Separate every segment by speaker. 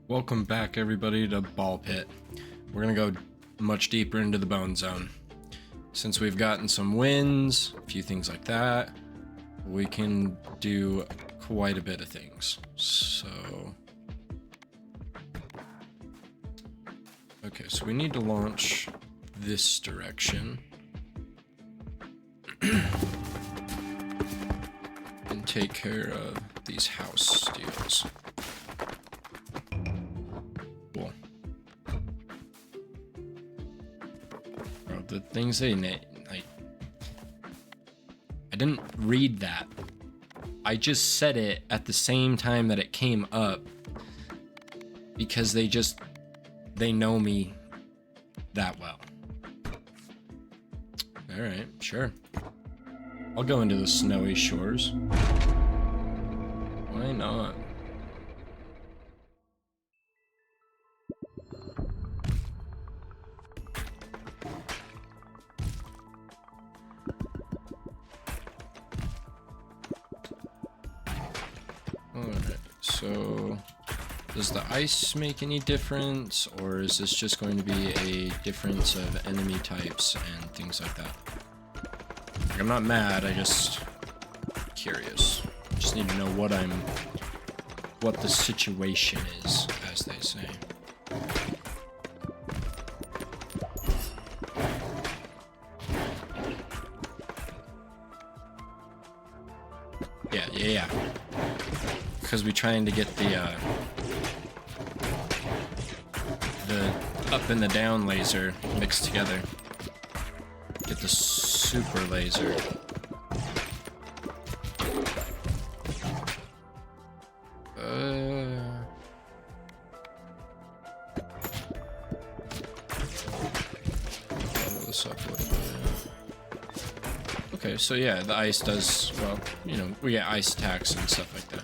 Speaker 1: Welcome back, everybody, to Ball Pit. We're gonna go much deeper into the Bone Zone. Since we've gotten some wins, a few things like that, we can do quite a bit of things. Okay, so we need to launch this direction. And take care of these house steals. Cool. Bro, the things they like, I didn't read that. I just said it at the same time that it came up because they know me that well. All right, sure. I'll go into the snowy shores. Why not? Alright, so does the ice make any difference, or is this just going to be a difference of enemy types and things like that? Like, I'm not mad, I just curious. Just need to know what the situation is, as they say. Yeah. Because we're trying to get the up and the down laser mixed together. Get the super laser. Follow this up a little bit. Okay, so yeah, the ice does, well, you know, we get ice attacks and stuff like that.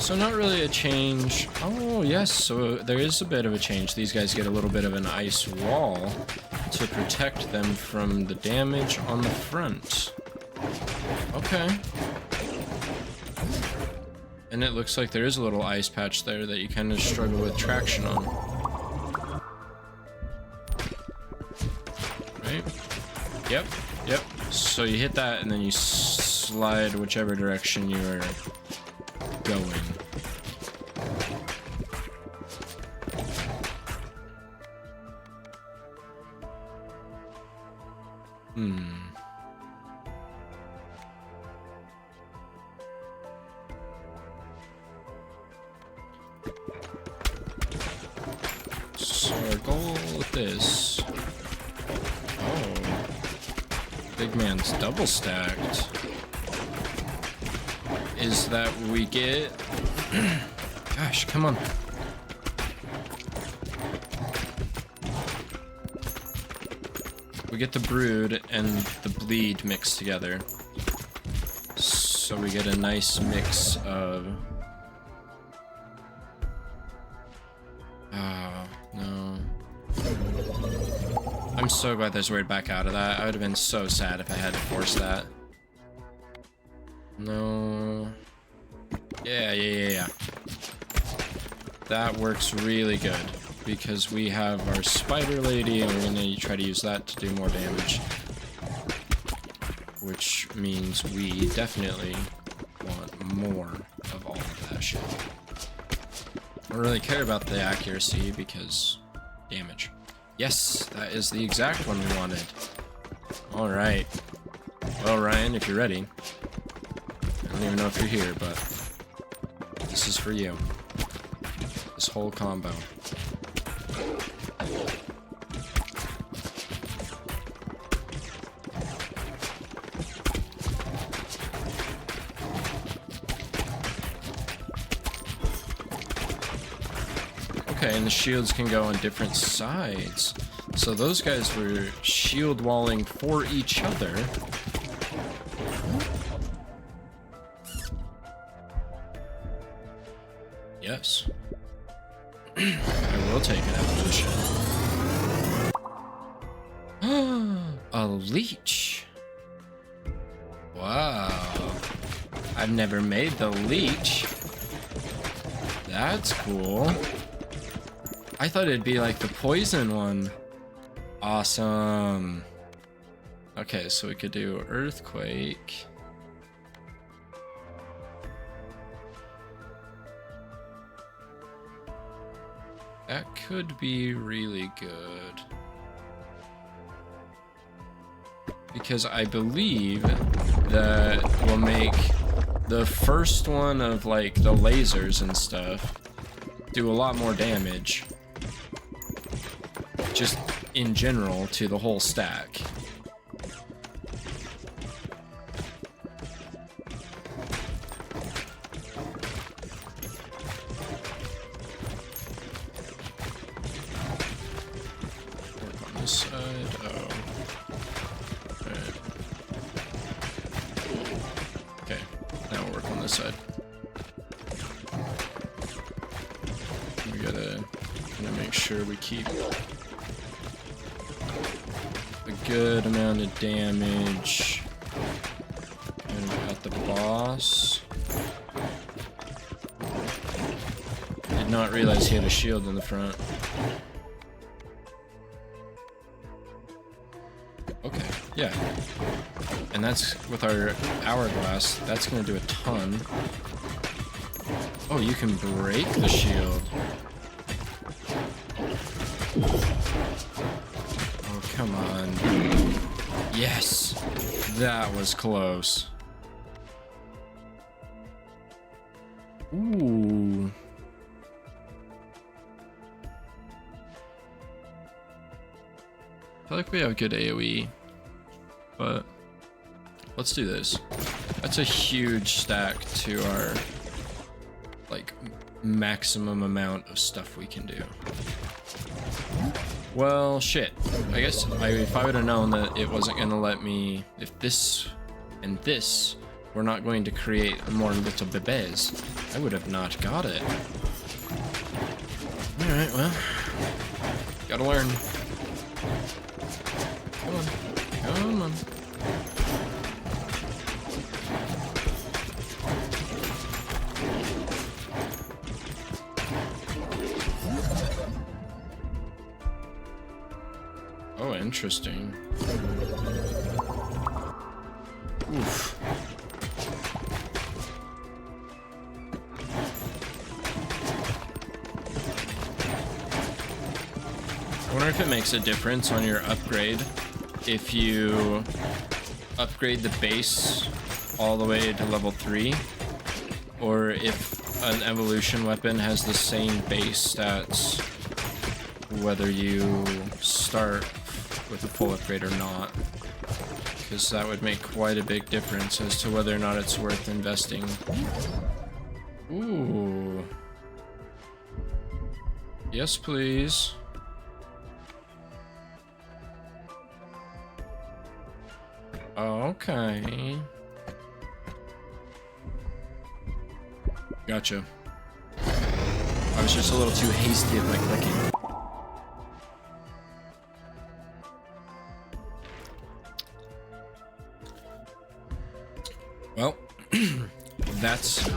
Speaker 1: So not really a change. Oh, yes, so there is a bit of a change. These guys get a little bit of an ice wall to protect them from the damage on the front. Okay. And it looks like there is a little ice patch there that you kind of struggle with traction on. Right? Yep. So you hit that and then you slide whichever direction you are going. So our goal with this... Oh. Big man's double stacked. Is that we get... Gosh, come on. We get the brood and the bleed mixed together. So we get a nice mix of... no. I'm so glad there's a way back out of that. I would have been so sad if I had to force that. No. Yeah. That works really good because we have our spider lady and we're gonna try to use that to do more damage. Which means we definitely want more of all of that shit. I don't really care about the accuracy because damage. Yes, that is the exact one we wanted. Alright. Well, Ryan, if you're ready. I don't even know if you're here, but this is for you. This whole combo. Okay, and the shields can go on different sides. So those guys were shield walling for each other. Yes. I will take an evolution. A leech. Wow. I've never made the leech. That's cool. I thought it'd be like the poison one. Awesome. Okay, so we could do earthquake. That could be really good. Because I believe that will make the first one of like the lasers and stuff do a lot more damage. Just in general to the whole stack. Work on this side. Oh. Right. Okay. Now we'll work on this side. We gotta make sure we keep a good amount of damage. And we got the boss. Did not realize he had a shield in the front. Okay, yeah. And that's with our hourglass. That's gonna do a ton. Oh, you can break the shield. Oh, come on. Yes! That was close. Ooh. I feel like we have good AoE, but let's do this. That's a huge stack to our, like, maximum amount of stuff we can do. Well, shit. I guess if I would have known that it wasn't going to let me... If this and this were not going to create more little bebes, I would have not got it. Alright, well. Gotta learn. Come on. Come on. Oh, interesting. Oof. I wonder if it makes a difference on your upgrade if you upgrade the base all the way to level 3, or if an evolution weapon has the same base stats whether you start with a full upgrade or not, because that would make quite a big difference as to whether or not it's worth investing. Ooh. Yes, please. Okay. Gotcha. I was just a little too hasty at my clicking. Well, that's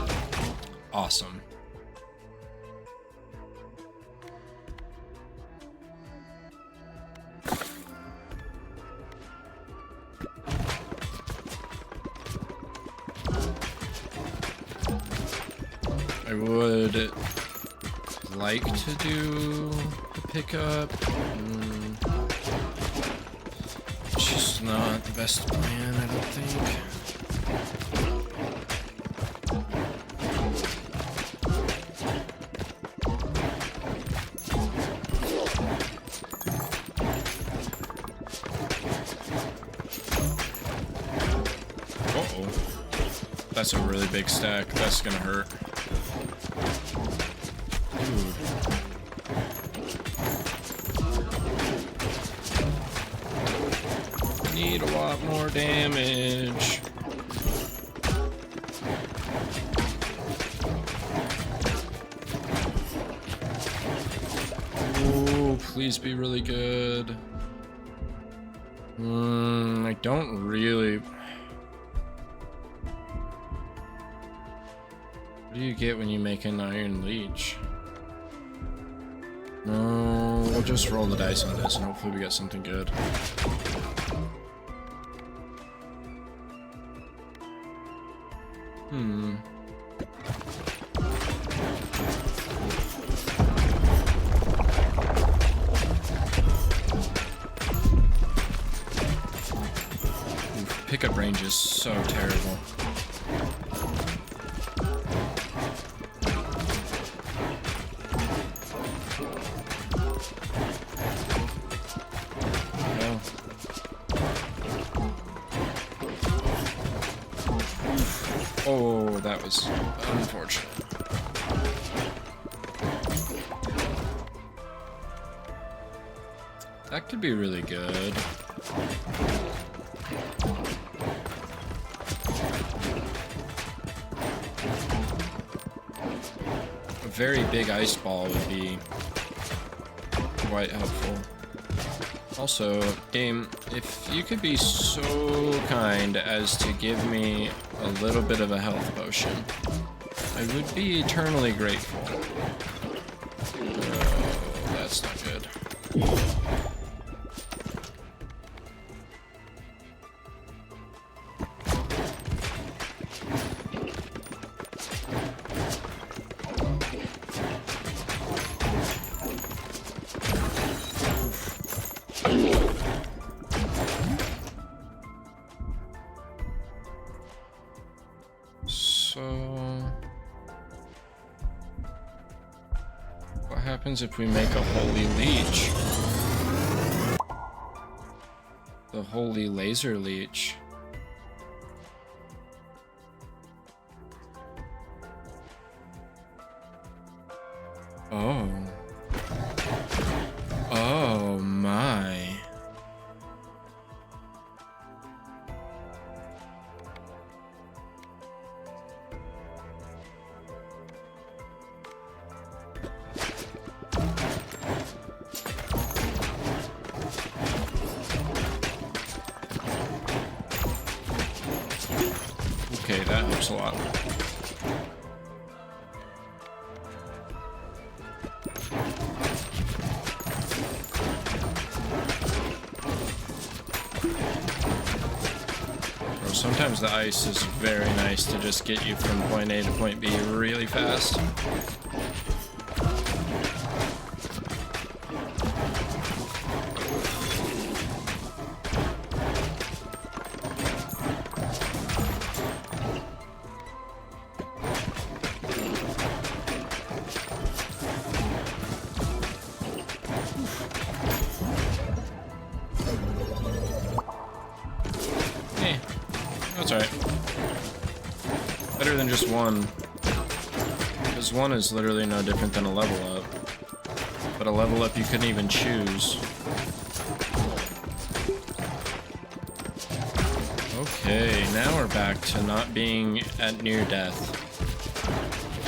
Speaker 1: awesome. I would like to do the pickup. It's just not the best plan, I don't think. That's a really big stack. That's gonna hurt. Dude. Need a lot more damage. Ooh, please be really good. I don't really... What do you get when you make an Iron Leech? No, we'll just roll the dice on this and hopefully we get something good. Pickup range is so terrible. No. Oh, that was unfortunate. That could be really good. A very big ice ball would be quite helpful. Also, game, if you could be so kind as to give me a little bit of a health potion, I would be eternally grateful. Oh, that's not good. What happens if we make a holy leech? The holy laser leech. Oh. Oh my. Okay, that helps a lot. Bro, sometimes the ice is very nice to just get you from point A to point B really fast. That's alright. Better than just one. Because one is literally no different than a level up. But a level up you couldn't even choose. Okay, now we're back to not being at near death.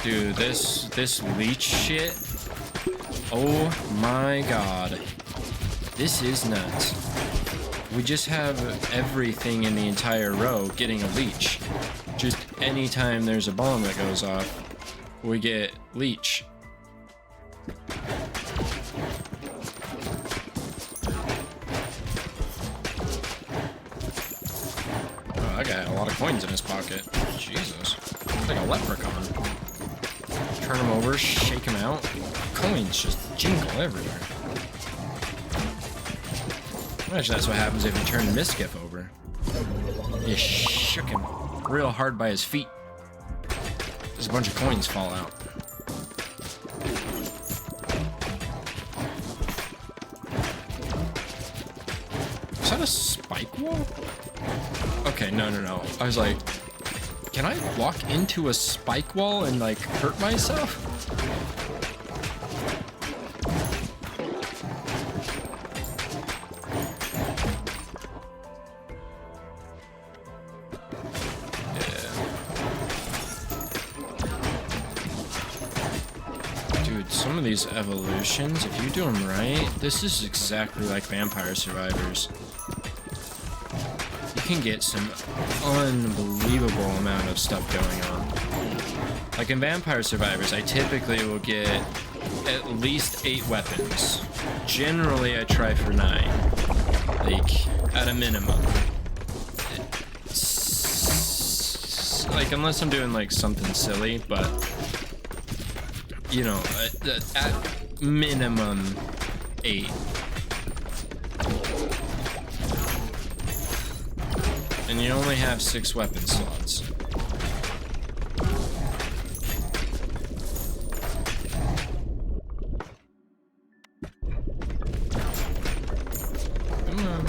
Speaker 1: Dude, this leech shit. Oh my god. This is nuts. We just have everything in the entire row getting a leech. Just anytime there's a bomb that goes off, we get leech. Oh, that guy had a lot of coins in his pocket. Jesus. It's like a leprechaun. Turn him over, shake him out. Coins just jingle everywhere. Imagine that's what happens if you turn Miskiff over. You shook him real hard by his feet. There's a bunch of coins fall out. Is that a spike wall? Okay, no. I was like, can I walk into a spike wall and like hurt myself? Some of these evolutions, if you do them right, this is exactly like Vampire Survivors. You can get some unbelievable amount of stuff going on. Like in Vampire Survivors, I typically will get at least 8 weapons. Generally, I try for 9. Like, at a minimum. Like, unless I'm doing, like, something silly, but, you know, at minimum 8. And you only have 6 weapon slots. Come on.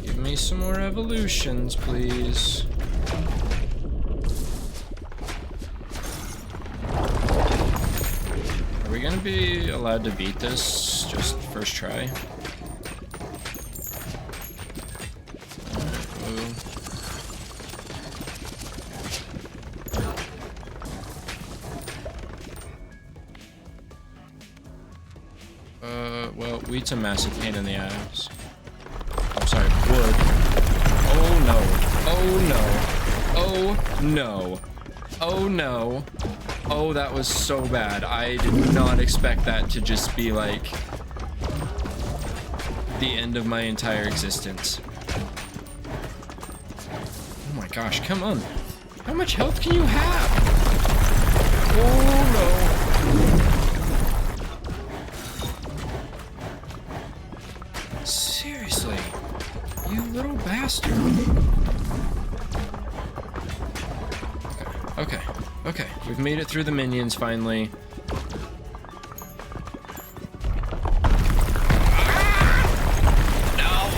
Speaker 1: Give me some more evolutions, please. Are we gonna be allowed to beat this just first try? Well, wheat's a massive pain in the ass. I'm sorry, wood. Oh no. Oh no. Oh no. Oh no. Oh, that was so bad. I did not expect that to just be like the end of my entire existence. Oh my gosh, come on. How much health can you have? Oh no. Seriously, you little bastard. Okay, okay, we've made it through the minions finally. No!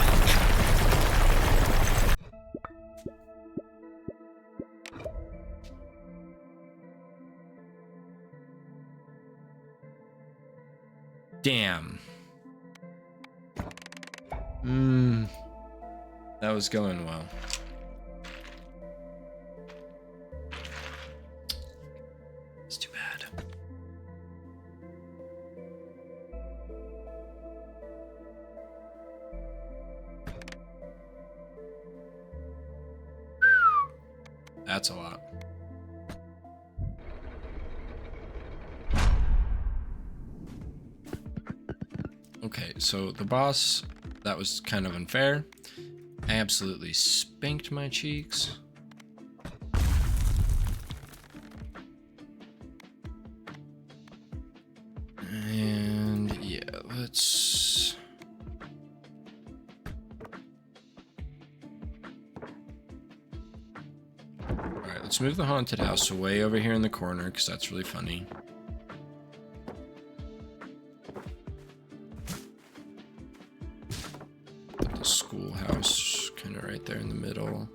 Speaker 1: Damn. That was going well. It's too bad. That's a lot. Okay, so the boss, that was kind of unfair. I absolutely spanked my cheeks. And yeah, let's... Alright, let's move the haunted house way over here in the corner, because that's really funny. Put the schoolhouse kind of right there in the middle.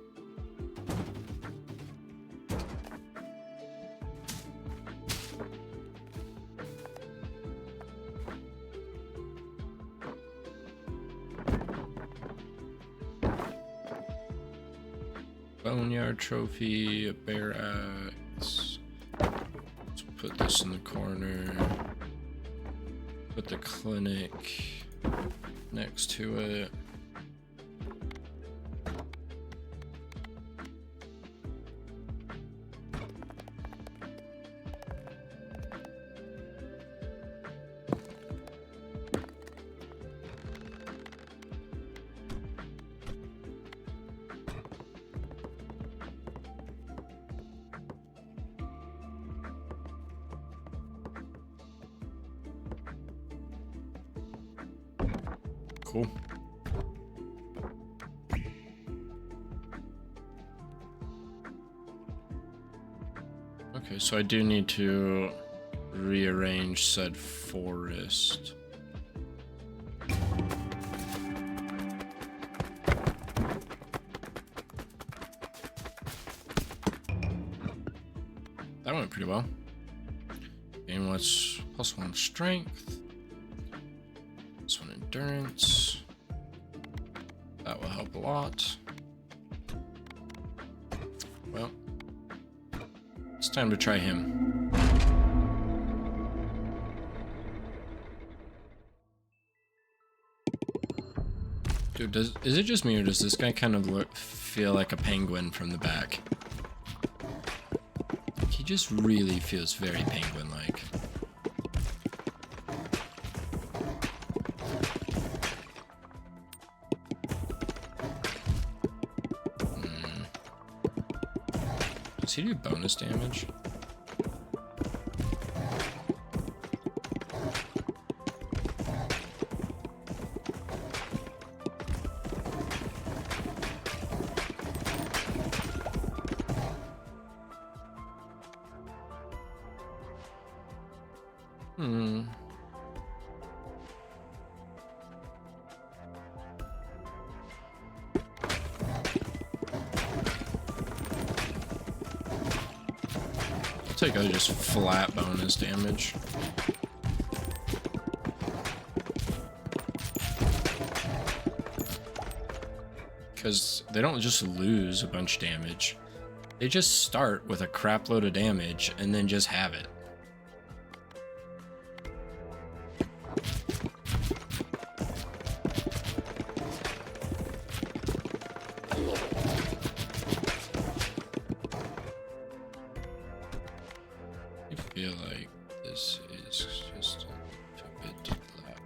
Speaker 1: Boneyard trophy, a bear axe. Let's put this in the corner. Put the clinic next to it. Cool. Okay, so I do need to rearrange said forest. That went pretty well. And what's +1 strength? +1 endurance. That will help a lot. Well, it's time to try him. Dude, is it just me or does this guy kind of feel like a penguin from the back? He just really feels very penguin-like. Does he do bonus damage? I'll take just flat bonus damage. Because they don't just lose a bunch of damage. They just start with a crap load of damage and then just have it. I feel like this is just a bit too flat.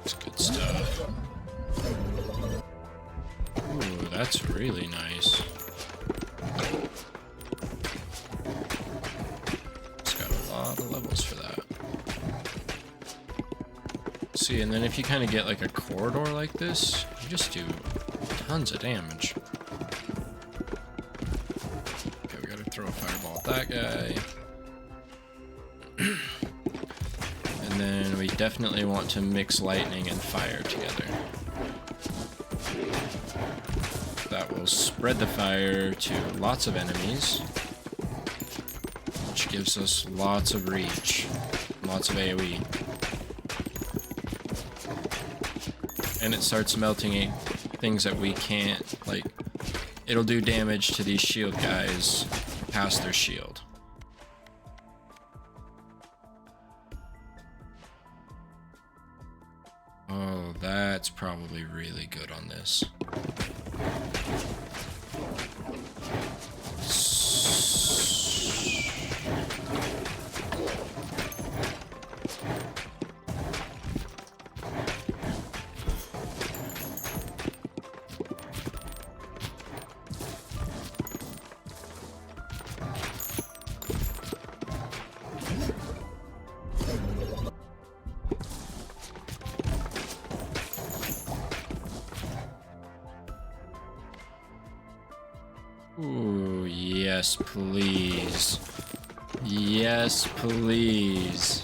Speaker 1: It's good stuff. Ooh, that's really nice. It's got a lot of levels for that. See, and then if you kind of get like a corridor like this, you just do tons of damage. Okay, we gotta throw a fireball at that guy. And then we definitely want to mix lightning and fire together. That will spread the fire to lots of enemies, which gives us lots of reach, lots of AoE. And it starts melting things that we can't, like, it'll do damage to these shield guys past their shield. Oh, that's probably really good on this. Ooh, yes, please. Yes, please.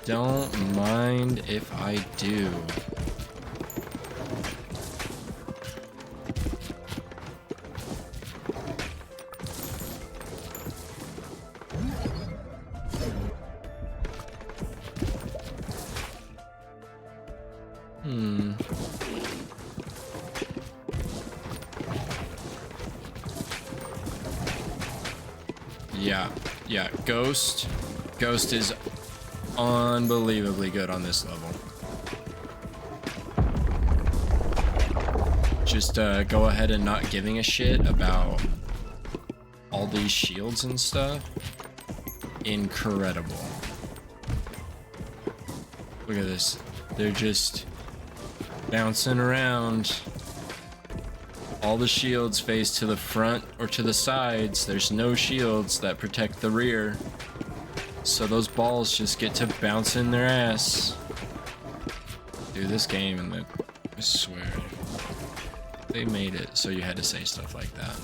Speaker 1: Don't mind if I do. Yeah, Ghost is unbelievably good on this level. Just go ahead and not giving a shit about all these shields and stuff. Incredible. Look at this. They're just bouncing around. All the shields face to the front or to the sides. There's no shields that protect the rear. So those balls just get to bounce in their ass. Dude, this game, and I swear, they made it so you had to say stuff like that.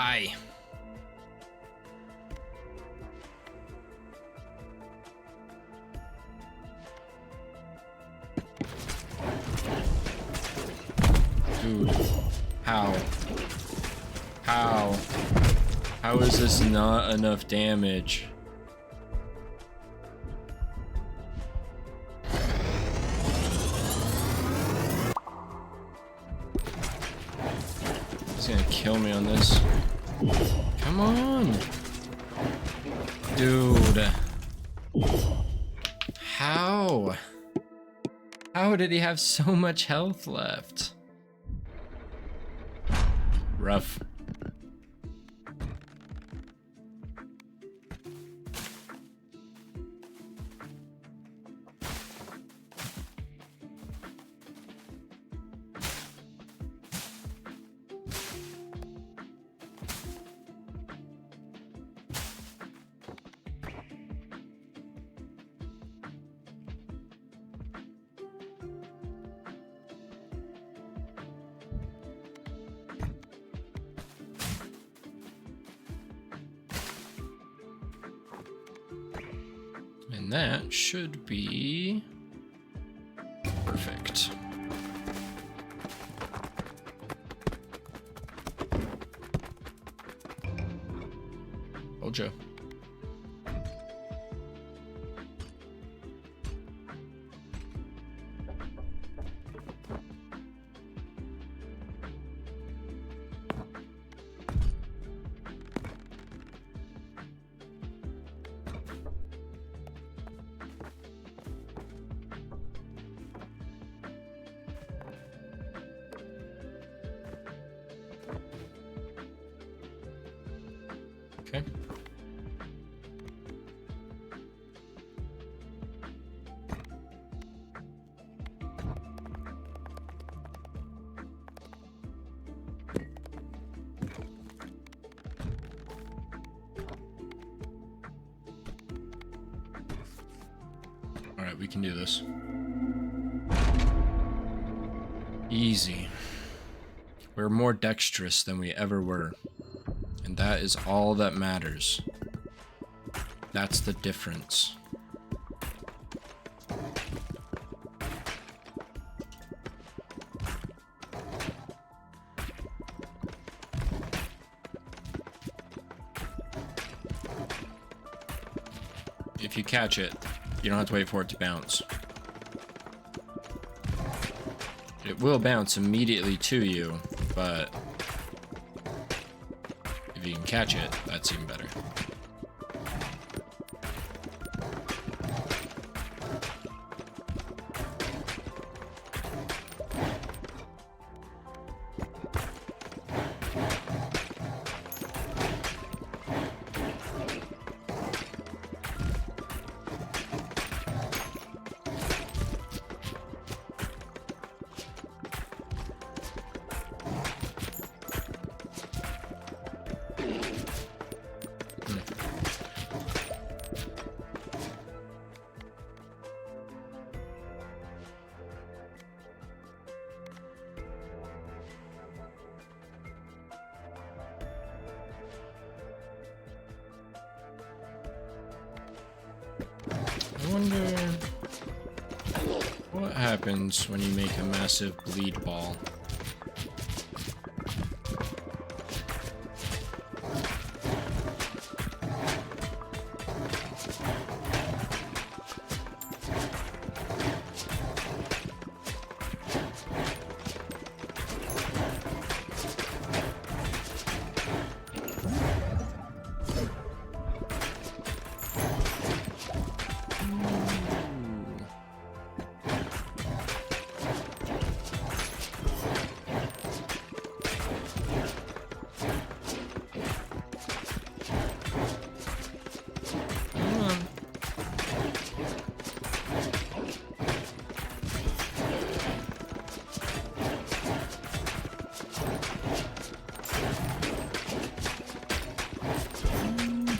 Speaker 1: Die. Dude, how? How? How is this not enough damage? He's gonna kill me on this. Come on! Dude. How? How did he have so much health left? Rough. And that should be perfect. Told you. Okay. All right, we can do this. Easy. We're more dexterous than we ever were. And that is all that matters. That's the difference. If you catch it, you don't have to wait for it to bounce. It will bounce immediately to you, but if you can catch it, that's even better. I wonder what happens when you make a massive bleed ball.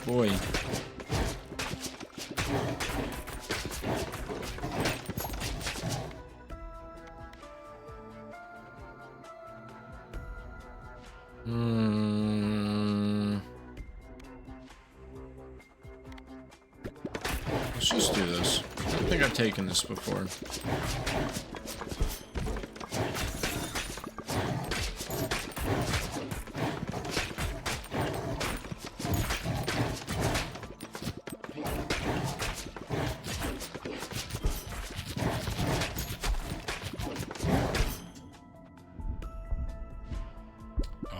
Speaker 1: Boy. let's just do this. I don't think I've taken this before.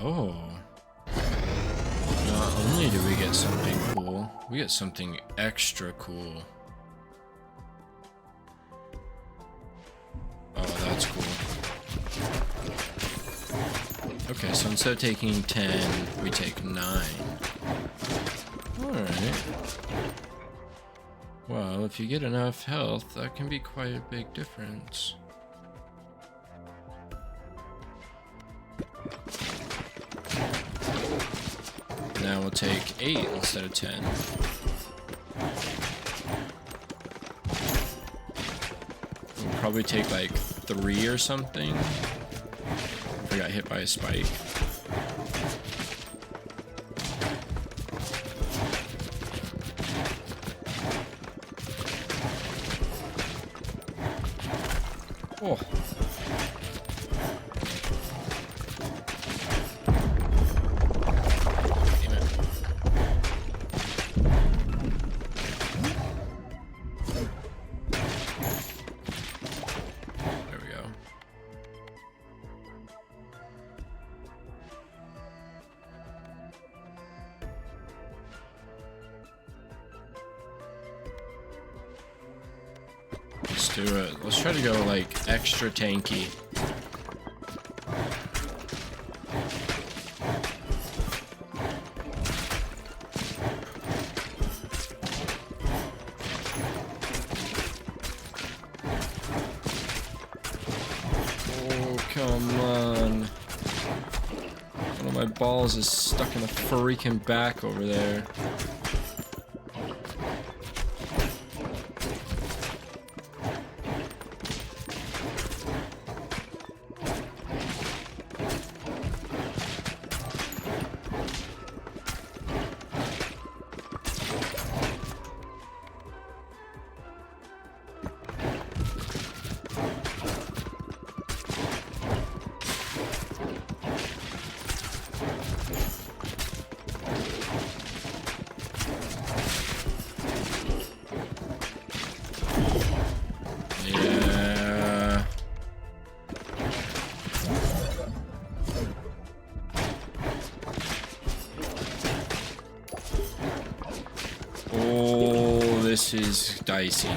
Speaker 2: Oh. Not only do we get something cool, we get something extra cool. Oh, that's cool. Okay, so instead of taking 10, we take 9. Alright. Well, if you get enough health, that can be quite a big difference. Now we'll take 8 instead of 10. We'll probably take like 3 or something. If we got hit by a spike. Oh. Let's do it. Let's try to go like extra tanky. Oh, come on. One of my balls is stuck in the freaking back over there. Oh, this is dicey.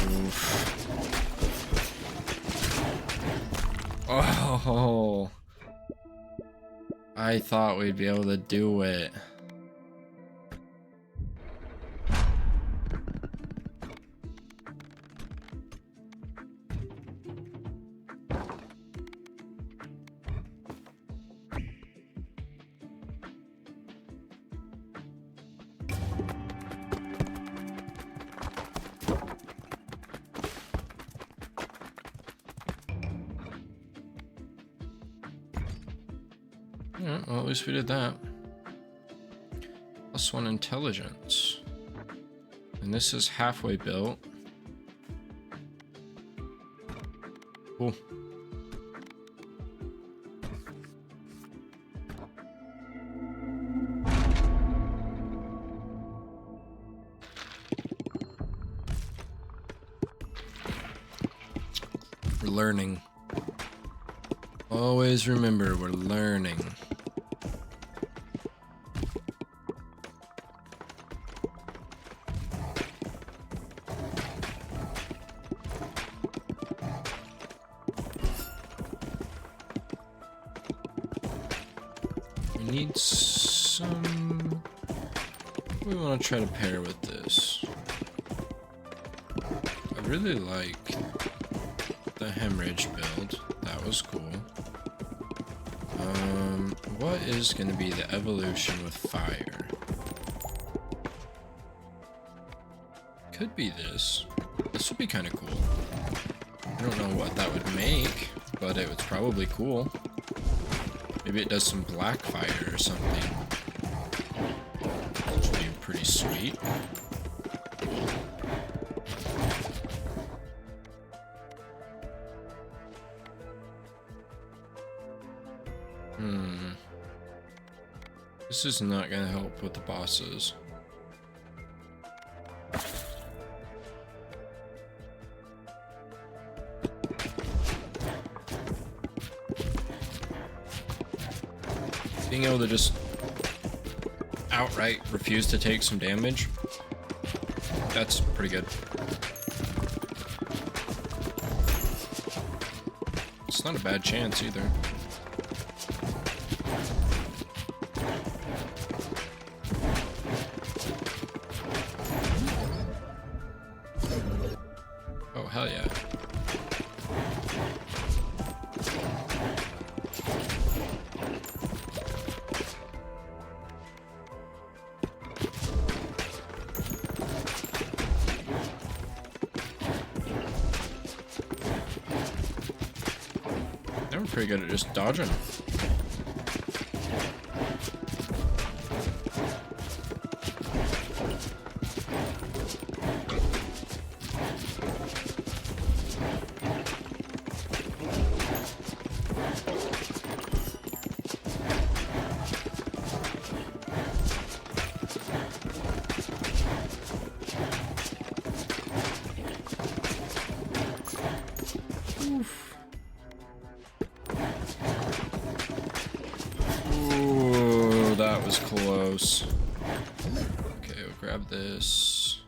Speaker 2: Oof. Oh, I thought we'd be able to do it. Yeah, well, at least we did that. +1 intelligence. And this is halfway built. Cool. We're learning. Always remember, we're learning. We need some... We want to try to pair with this. I really like the hemorrhage build. That was cool. What is going to be the evolution with fire? Could be this. This would be kind of cool.
Speaker 1: I don't know what that would make, but it was probably cool. Maybe it does some black fire or something. Which would be pretty sweet. This is not gonna help with the bosses. Being able to just outright refuse to take some damage, that's pretty good. It's not a bad chance either. Oh, hell yeah. They were pretty good at just dodging. Ooh, that was close. Okay, we'll grab this.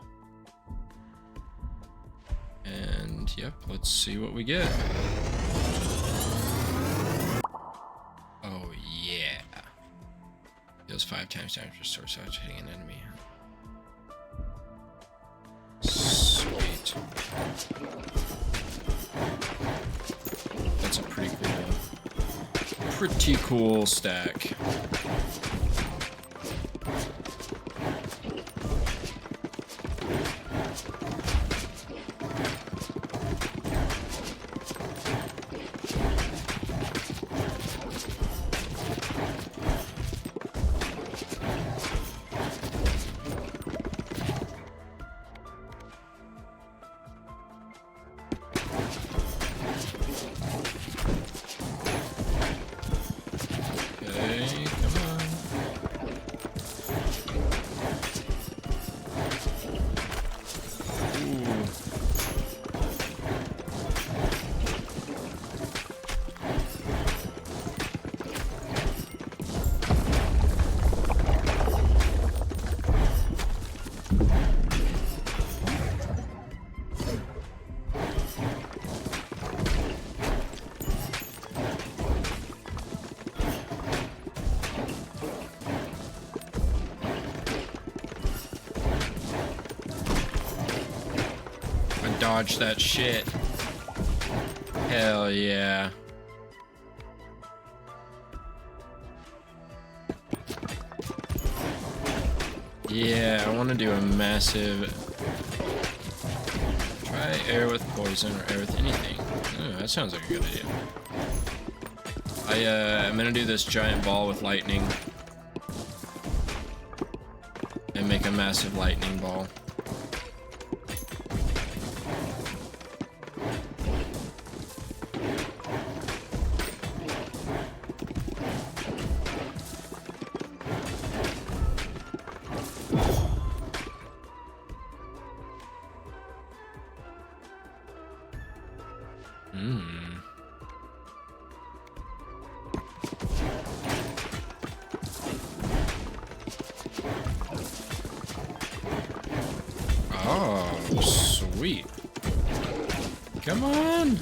Speaker 1: And yep, let's see what we get. Oh yeah. Deals 5 times damage restore without hitting an enemy. Sweet. That's a pretty cool stack. Okay, come on. Ooh. Dodge that shit. Hell yeah. Yeah, I want to do a massive... Try air with poison or air with anything. Oh, that sounds like a good idea. I'm gonna do this giant ball with lightning. And make a massive lightning ball. Oh, sweet. Come on.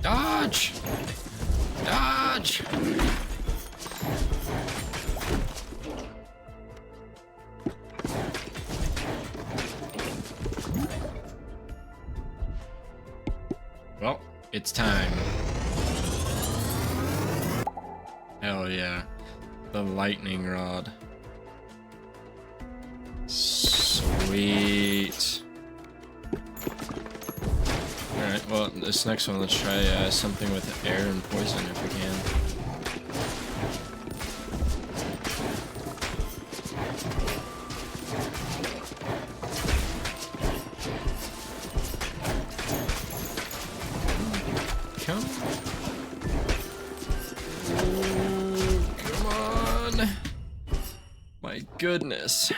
Speaker 1: Dodge. Dodge. Well, it's time. Hell yeah. The lightning rod. Sweet. Alright, well
Speaker 2: this next one, let's try something with air and poison if we can. Come. Oh, come on. My goodness.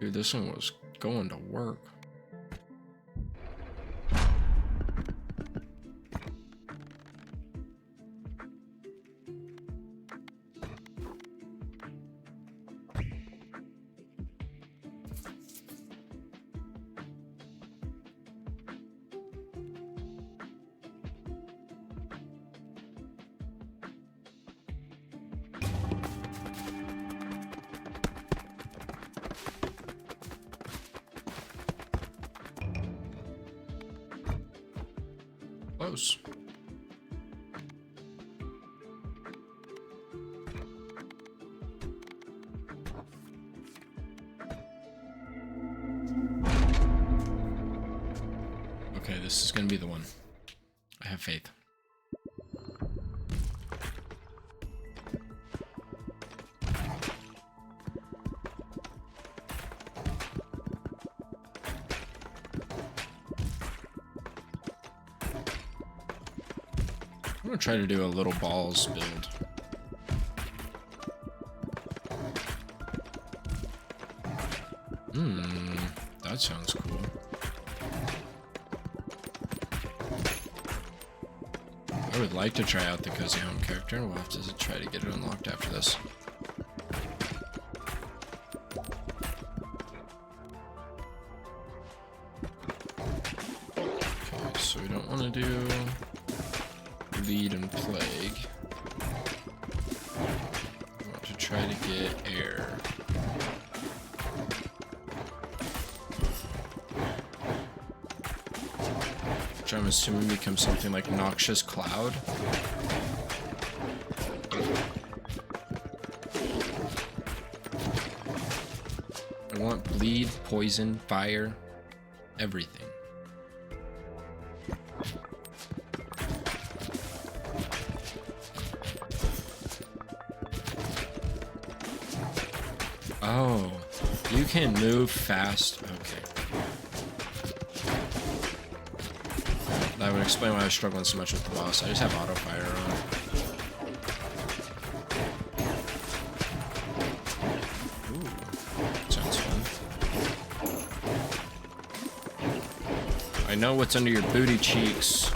Speaker 2: Dude, this one was going to work. Close. Okay, this is gonna be the one. I have faith. I'm gonna try to do a little balls build. That sounds cool. I would like to try out the Cozy Home character, and we'll have to try to get it unlocked after this. Okay, so we don't want to do lead and plague. I want to try to get air. Which I'm assuming becomes something like Noxious Cloud. I want bleed, poison, fire, everything. Oh, you can move fast. Okay. That would explain why I was struggling so much with the boss. I just have auto fire on. Ooh, sounds fun. I know what's under your booty cheeks.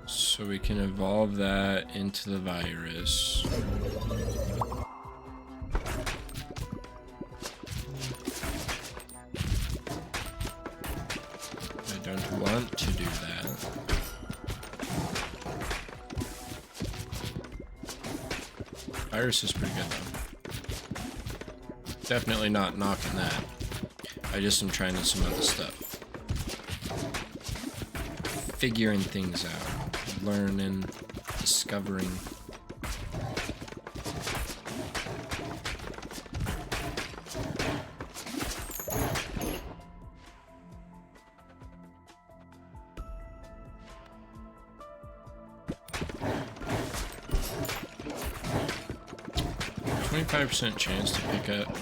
Speaker 2: So we can evolve that into the virus. I don't want to do that. Virus is pretty good though. Definitely not knocking that. I just am trying some other stuff. Figuring things out. Learning, discovering. %, chance to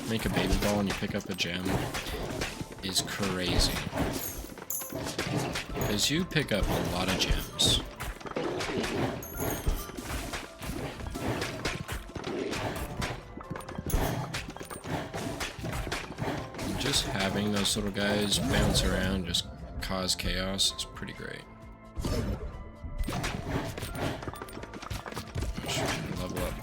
Speaker 2: make a baby ball and you pick up a gem is crazy. Because you pick up a lot of gems. And just having those little guys bounce around, just cause chaos, is pretty great. Should level up.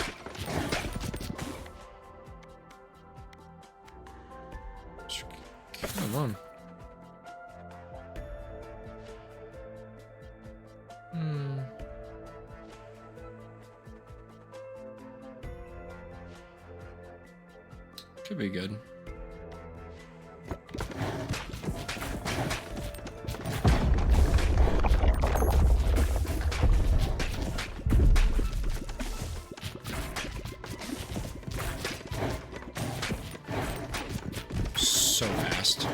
Speaker 1: Could be good. So fast.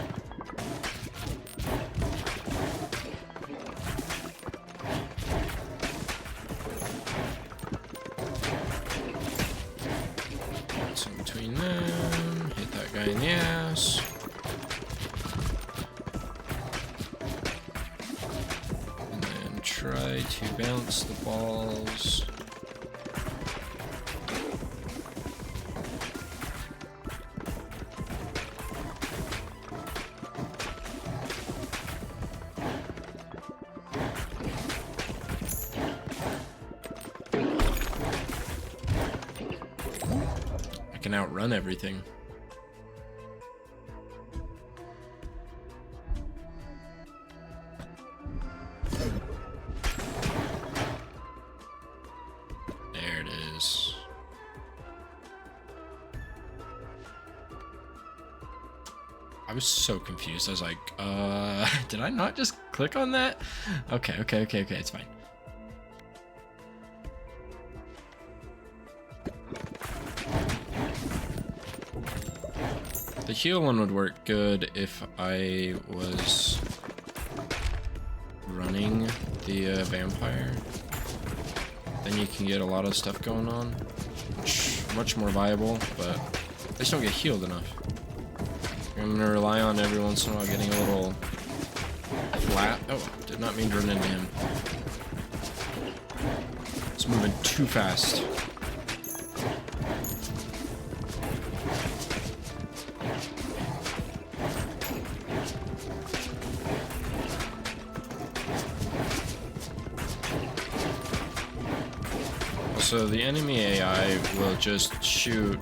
Speaker 1: So between them, hit that guy in the ass. And then try to bounce the balls. I can outrun everything. There it is. I was so confused. I was like, did I not just click on that? Okay, it's fine. The heal one would work good if I was running the vampire. Then you can get a lot of stuff going on. Much more viable, but I just don't get healed enough. I'm gonna rely on every once in a while getting a little flat. Oh, did not mean to run into him. It's moving too fast. So the enemy AI will just shoot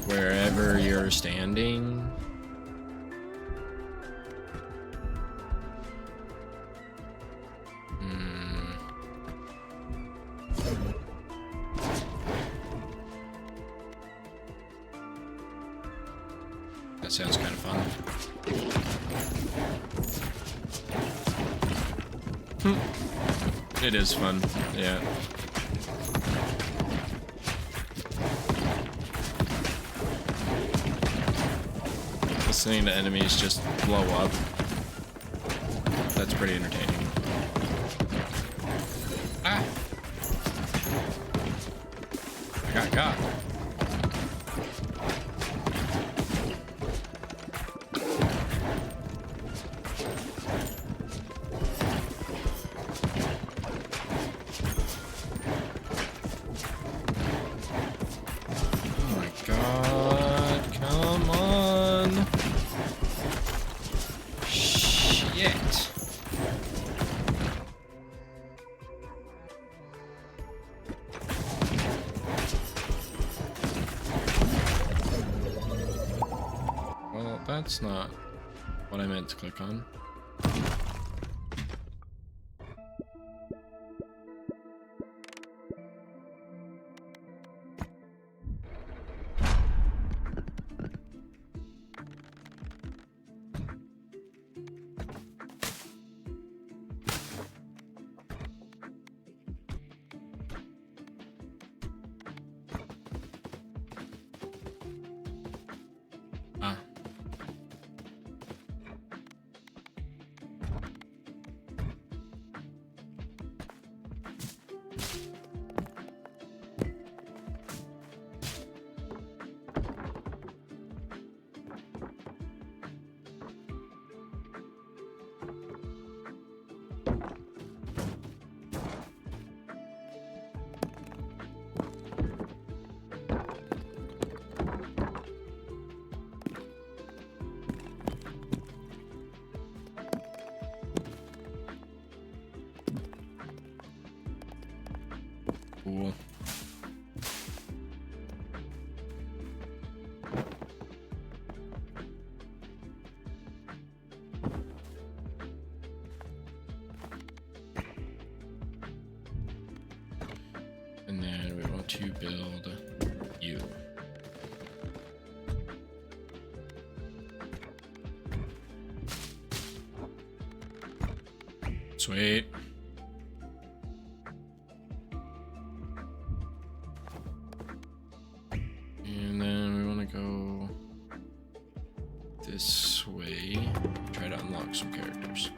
Speaker 1: wherever you're standing. That sounds kind of fun. It is fun, yeah. Listening to enemies just blow up. That's pretty entertaining. Ah! I got caught. Oh my god, come on! Shit. Well, that's not what I meant to click on. Ah. Cool. And then we want to build you. Sweet. And then we want to go this way. Try to unlock some characters.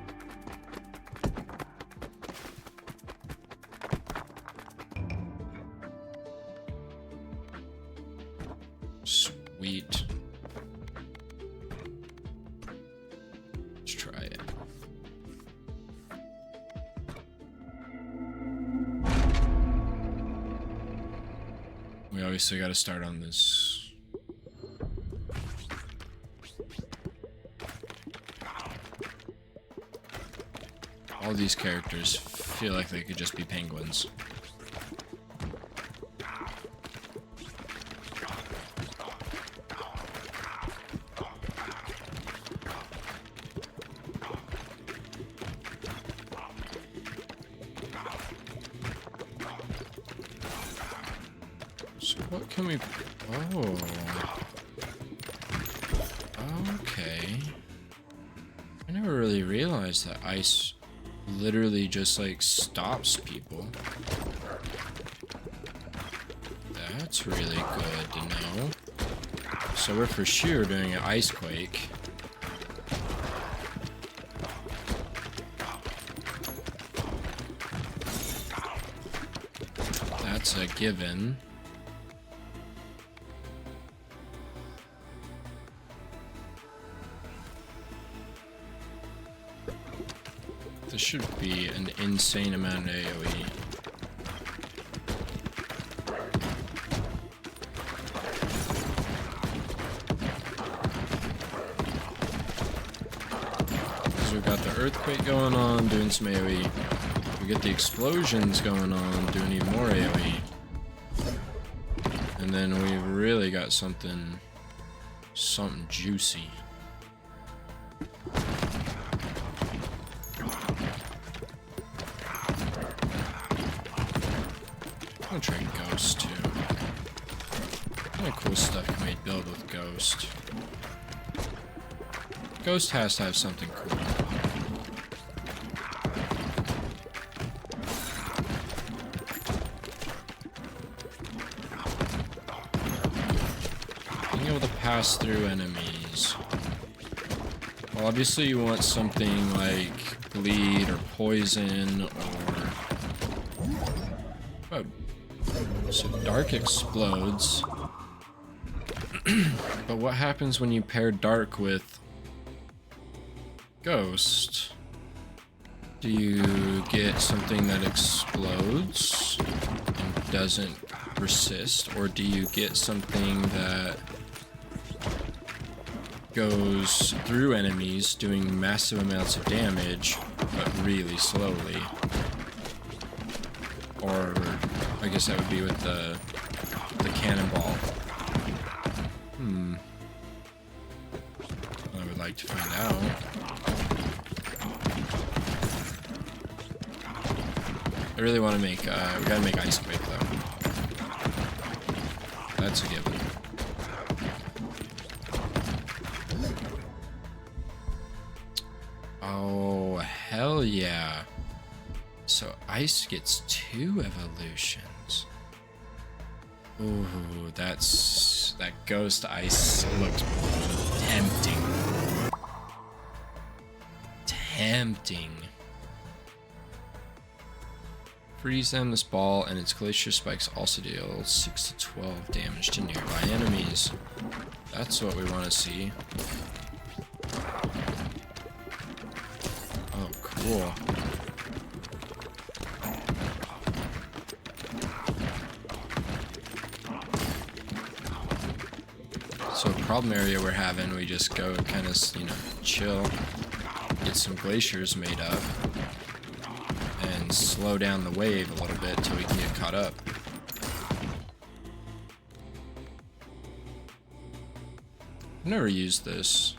Speaker 1: Sweet. Let's try it. We obviously got to start on this. All these characters feel like they could just be penguins. So what can we... Oh. Okay. I never really realized that ice literally just like stops people. That's really good to know. So we're for sure doing an ice quake. That's a given. This should be an insane amount of AoE. Because we've got the earthquake going on, doing some AoE. We get the explosions going on, doing even more AoE. And then we've really got something juicy. I'm gonna try Ghost too. What kind of cool stuff can we build with Ghost? Ghost has to have something cool. Being able to pass through enemies. Well, obviously you want something like bleed or poison or... Oh. So dark explodes. But what happens when you pair dark with ghost? Do you get something that explodes and doesn't persist, or do you get something that goes through enemies doing massive amounts of damage but really slowly? Or I guess that would be with the cannonball. I would like to find out. I really want to make, we gotta make Ice Quake though. That's a given. Oh, hell yeah. So Ice gets 2 evolutions. Ooh, that Ghost Ice looks tempting. Tempting. Freeze them, this ball and its glacier spikes also deal 6 to 12 damage to nearby enemies. That's what we want to see. Oh, cool. So problem area we're having, we just go kind of, chill, get some glaciers made up, and slow down the wave a little bit till we can get caught up. I've never used this.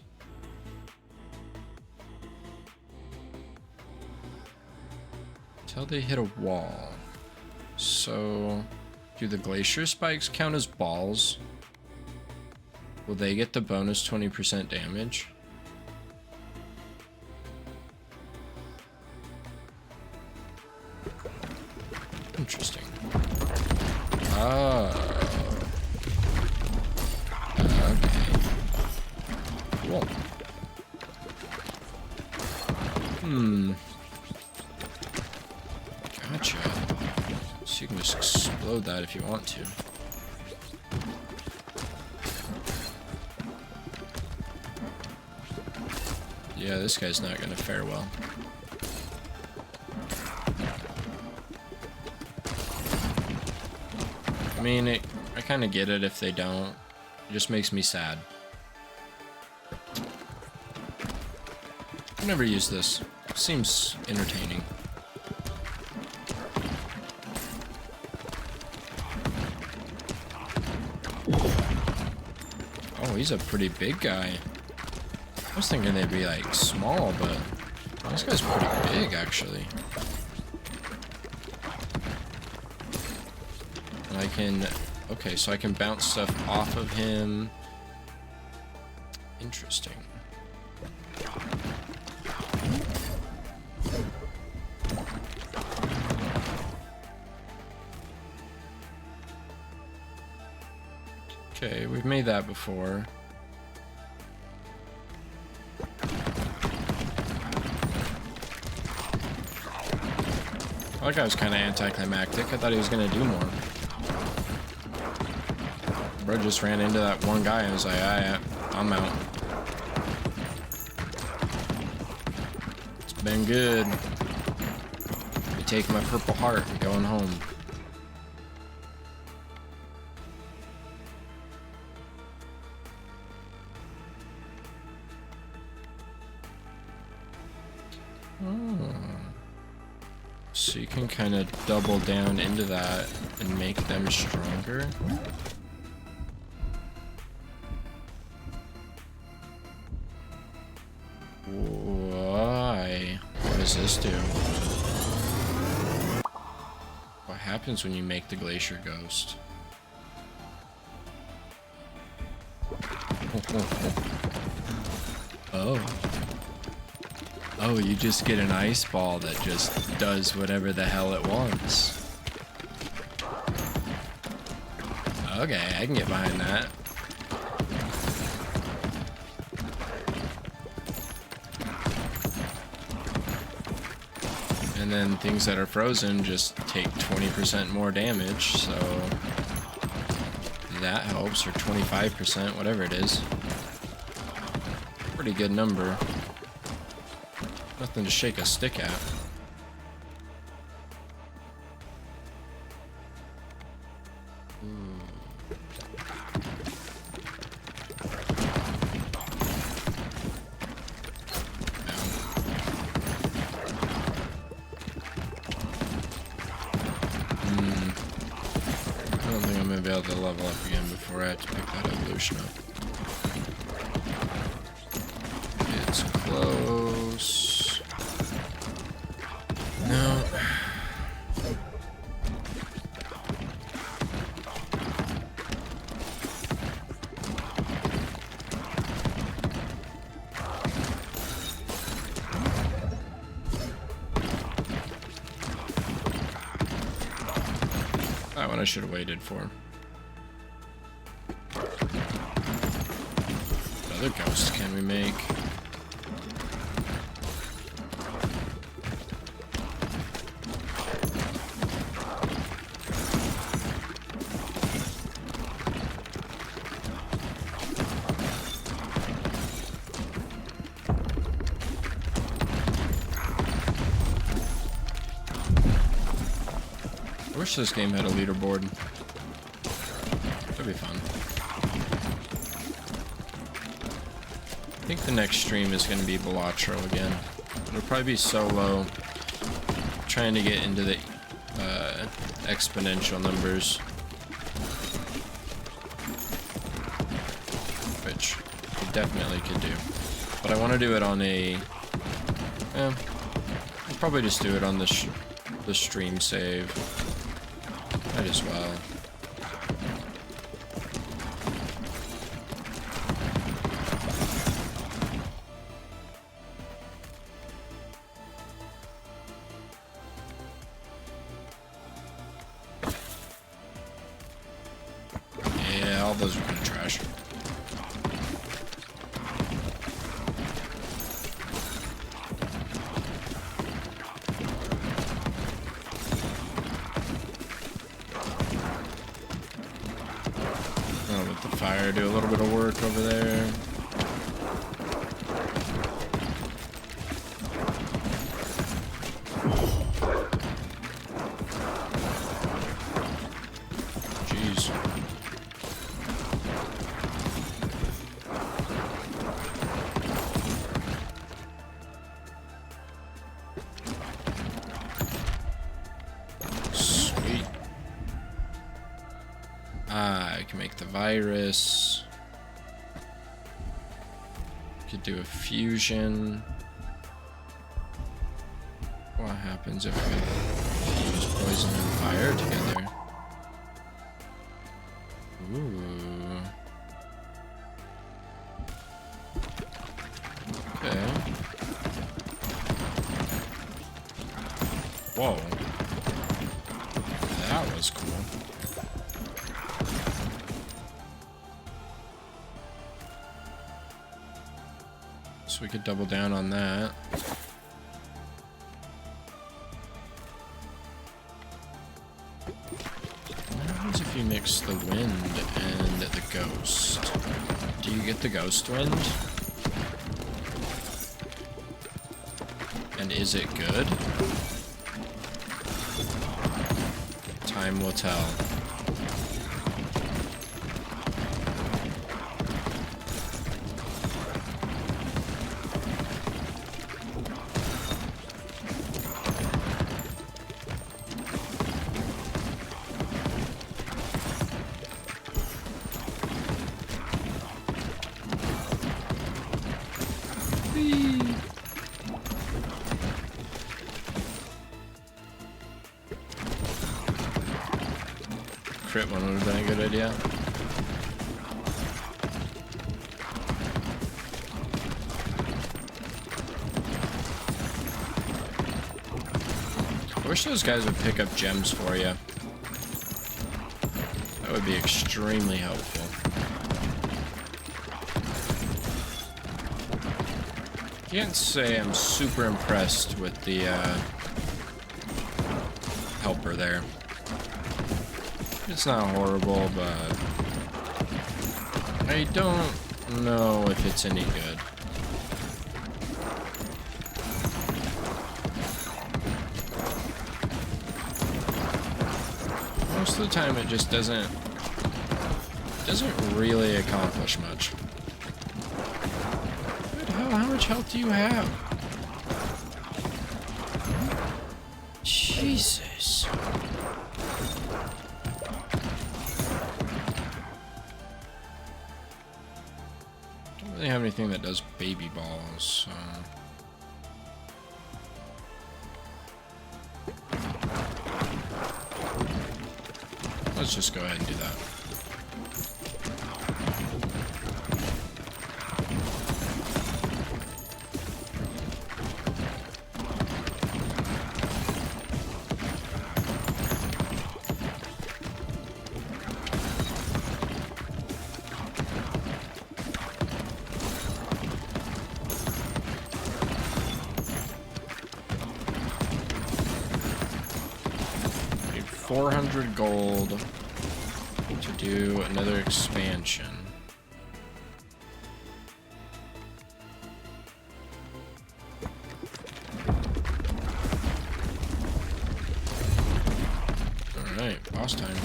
Speaker 1: Till they hit a wall. So, do the glacier spikes count as balls? Will they get the bonus 20% damage? Interesting. Oh. Okay. Cool. Gotcha. So you can just explode that if you want to. Yeah, this guy's not gonna fare well. I mean, I kind of get it if they don't. It just makes me sad. I've never used this. Seems entertaining. Oh, he's a pretty big guy. I was thinking they'd be like small, but this guy's pretty big actually. And I can, okay, so I can bounce stuff off of him. Interesting. Okay, we've made that before. That guy was kind of anticlimactic. I thought he was going to do more. Bro just ran into that one guy and was like, "Alright, I'm out." It's been good. Be taking my purple heart and going home. So you can kind of double down into that and make them stronger. Why? What does this do? What happens when you make the Glacier Ghost? Oh. Oh, you just get an ice ball that just does whatever the hell it wants. Okay, I can get behind that. And then things that are frozen just take 20% more damage, so that helps, or 25%, whatever it is. Pretty good number. Nothing to shake a stick at. I don't think I'm gonna be able to level up again before I have to pick that evolution up. It's close. No. That one I should have waited for. What other ghosts can we make? I wish this game had a leaderboard. That'd be fun. I think the next stream is going to be Balatro again. It'll probably be solo, trying to get into the exponential numbers, which we definitely could do. But I want to do it on a... I'll probably just do it on the stream save. Might as well. those are kind of trash. Oh, let the fire do a little bit of work over there. Jeez. Sweet. I can make the virus. Could do a fusion. What happens if we fuse poison and fire together? Ooh. Okay. Whoa. That was cool. So we could double down on that. What happens if you mix the wind and the ghost? Do you get the ghost wind? And is it good? Time will tell. Crit one would have been a good idea. I wish those guys would pick up gems for you. That would be extremely helpful. Can't say I'm super impressed with the helper there. It's not horrible, but I don't know if it's any good. Most of the time it just doesn't really accomplish much. How much health do you have? Jesus. Don't really have anything that does baby balls, so. Let's just go ahead and do that. Need 400 gold to do another expansion. Alright, boss time.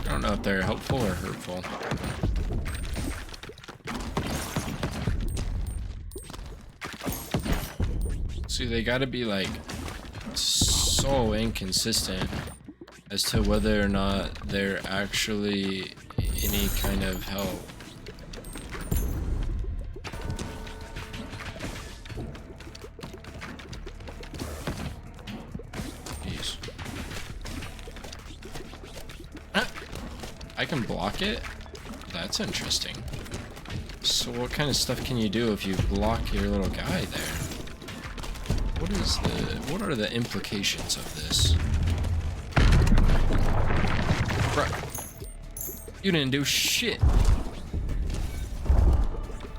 Speaker 1: I don't know if they're helpful or hurtful. See, they gotta be like so inconsistent as to whether or not they're actually any kind of help. Jeez. Ah, I can block it? That's interesting. So what kind of stuff can you do if you block your little guy there? What are the implications of this? Bruh. You didn't do shit.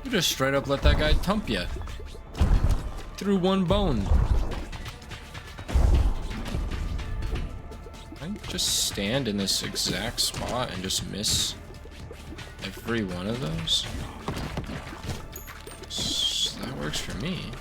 Speaker 1: You just straight up let that guy thump you. Through one bone. Can I just stand in this exact spot and just miss every one of those? That works for me.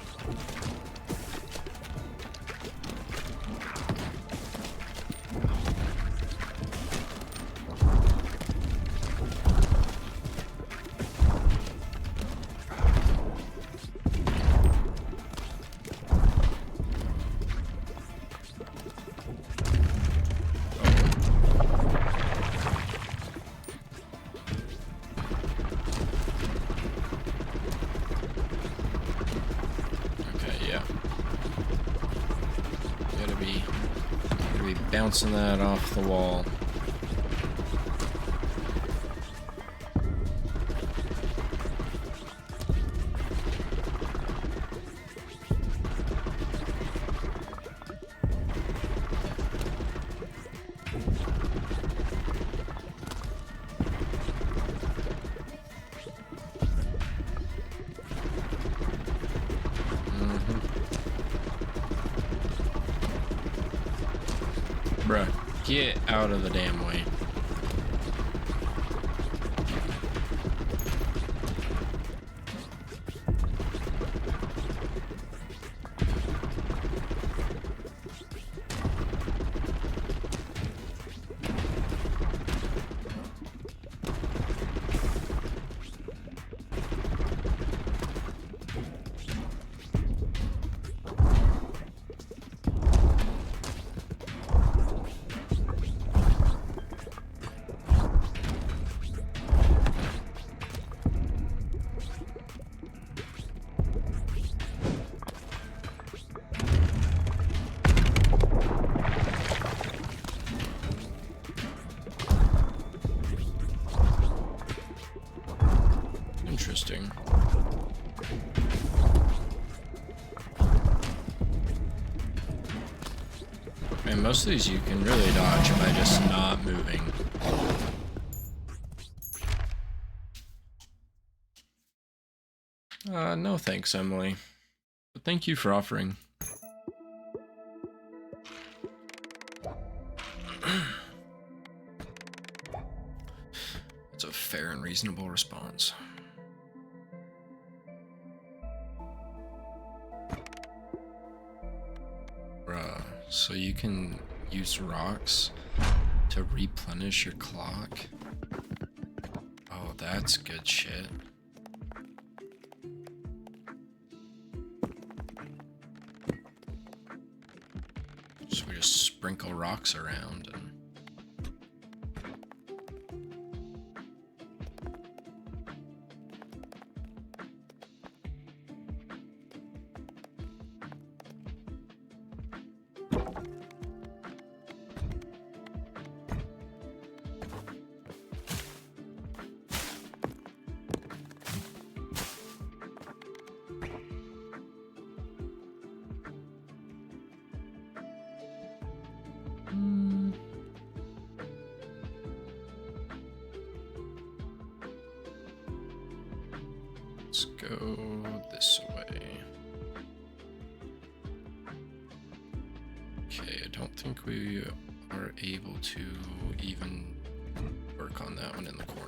Speaker 1: Bouncing that off the wall. Bruh, get out of the damn way. Interesting. Man, most of these you can really dodge by just not moving. No thanks, Emily. But thank you for offering. It's a fair and reasonable response. Bruh, so you can use rocks to replenish your clock? Oh, that's good shit. So we just sprinkle rocks around and... Let's go this way. Okay, I don't think we are able to even work on that one in the corner.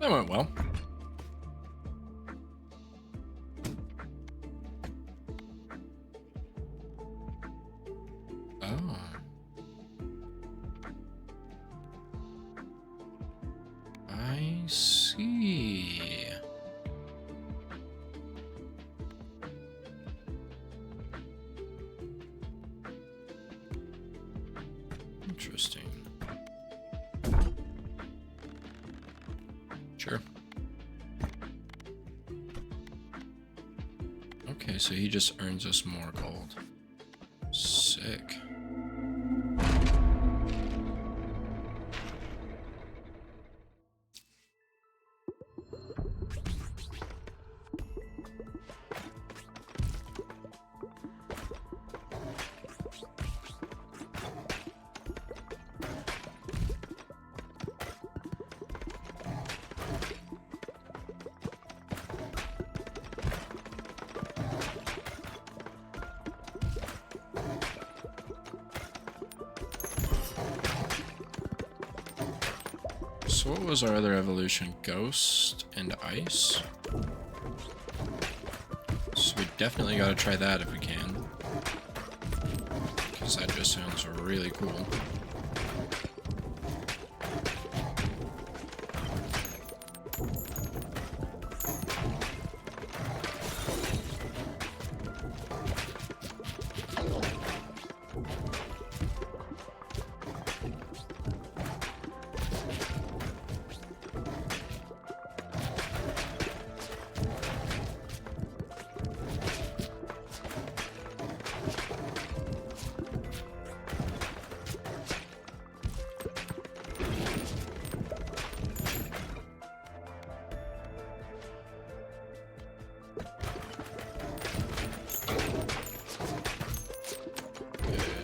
Speaker 1: That went well. Oh. I see. Interesting. Okay, so he just earns us more gold. Sick. So what was our other evolution? Ghost and ice? So we definitely gotta try that if we can. Because that just sounds really cool.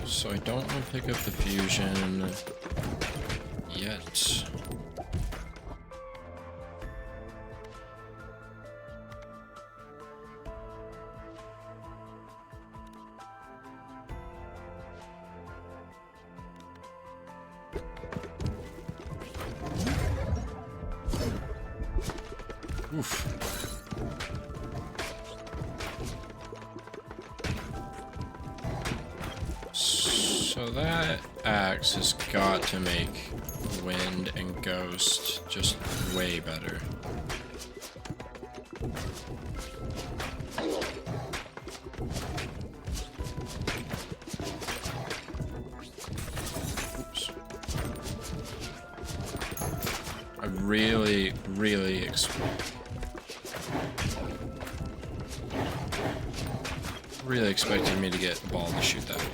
Speaker 1: So I don't want to pick up the fusion yet. Oof. So that axe has got to make wind and ghost just way better. Oops. I really expected me to get Ball to shoot that.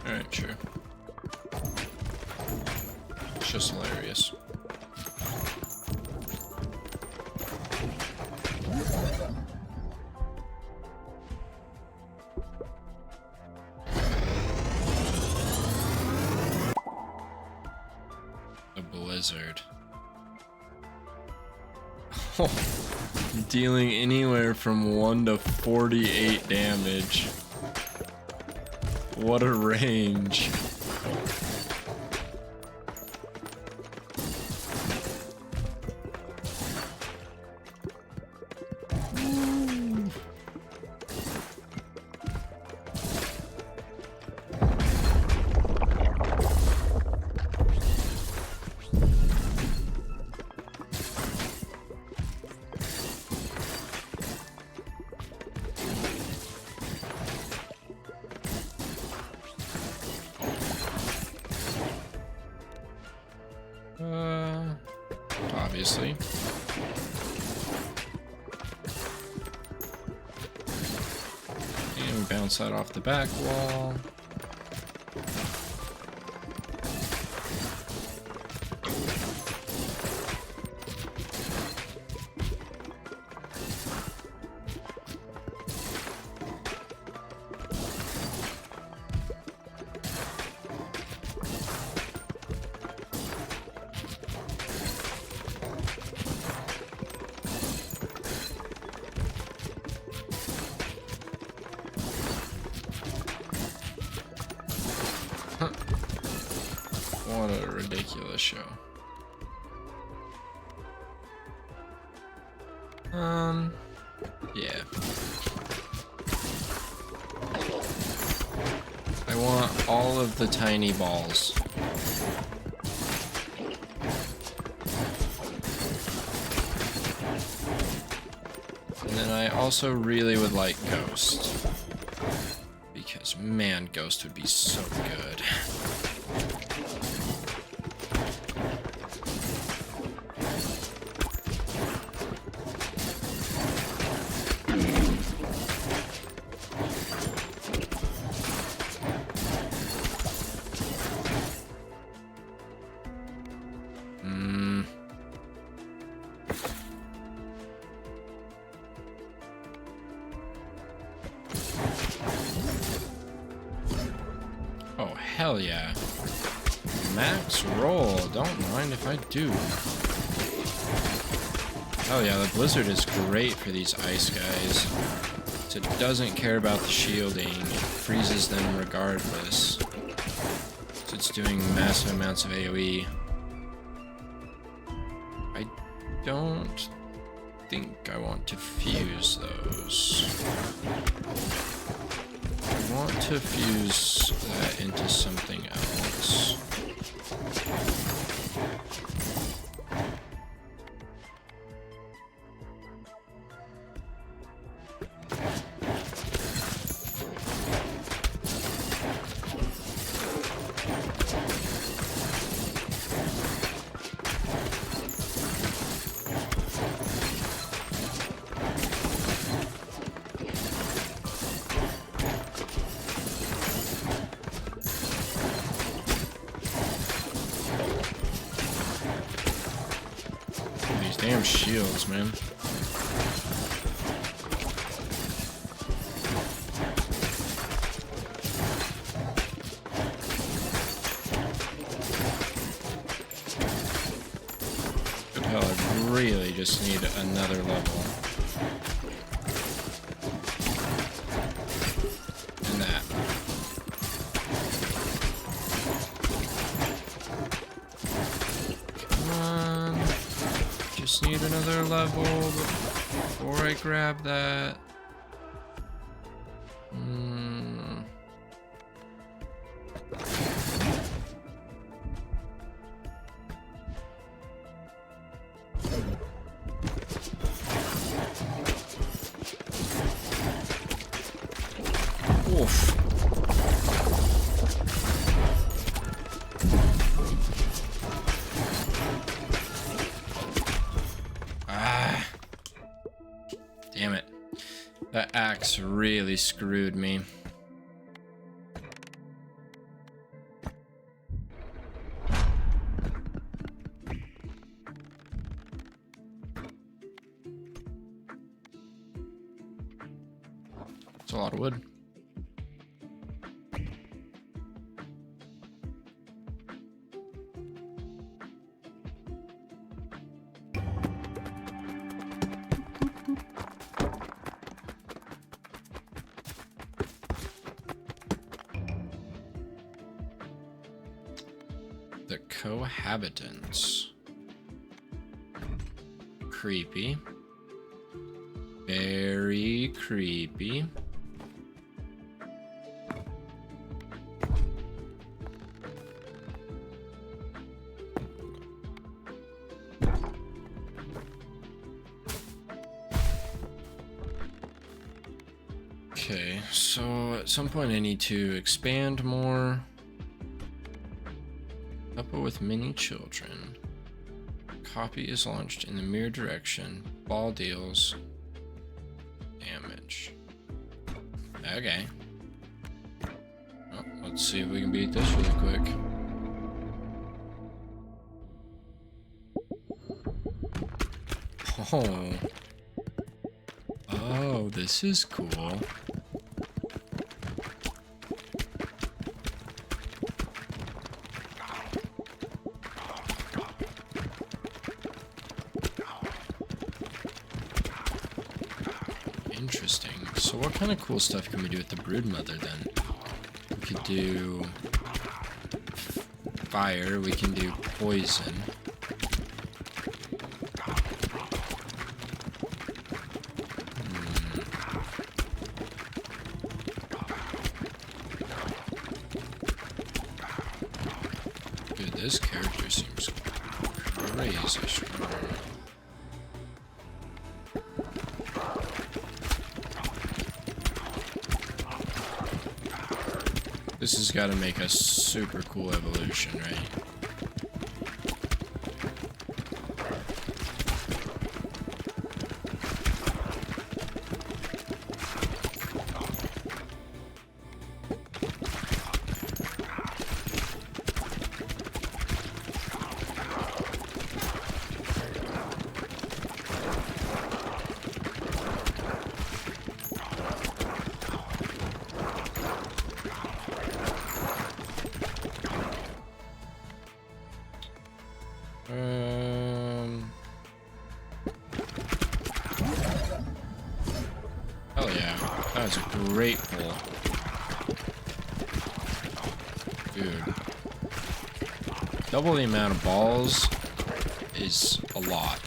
Speaker 1: Alright, sure. It's just hilarious. A blizzard. Dealing anywhere from 1 to 48 damage. What a range. Obviously. And we bounce that off the back wall.
Speaker 2: ridiculous show. Yeah. I want all of the tiny balls. And then I also really would like Ghost. Because, man, Ghost would be so good. Oh, hell yeah. Max roll. Don't mind if I do. Hell yeah, the Blizzard is great for these ice guys. So it doesn't care about the shielding. It freezes them regardless. So it's doing massive amounts of AoE. I don't think I want to fuse those. I want to fuse that into something else. Damn shields, man. Good hell, I really just need another level. And that. Come on. Just need another level before I grab that. Oof. Damn it. That axe really screwed me. It's a lot of wood. The Cohabitants. Creepy. Very creepy. Okay, so at some point I need to expand more. Couple with many children. Copy is launched in the mirror direction. Ball deals damage. Okay. Well, let's see if we can beat this really quick. Oh. Oh, this is cool. Interesting. So what kind of cool stuff can we do with the Broodmother then? We could do
Speaker 1: fire, we can do poison. Dude, this character seems crazy strong. This has got to make a super cool evolution, right? Hell yeah, that was a great pull. Dude. Double the amount of balls is a lot.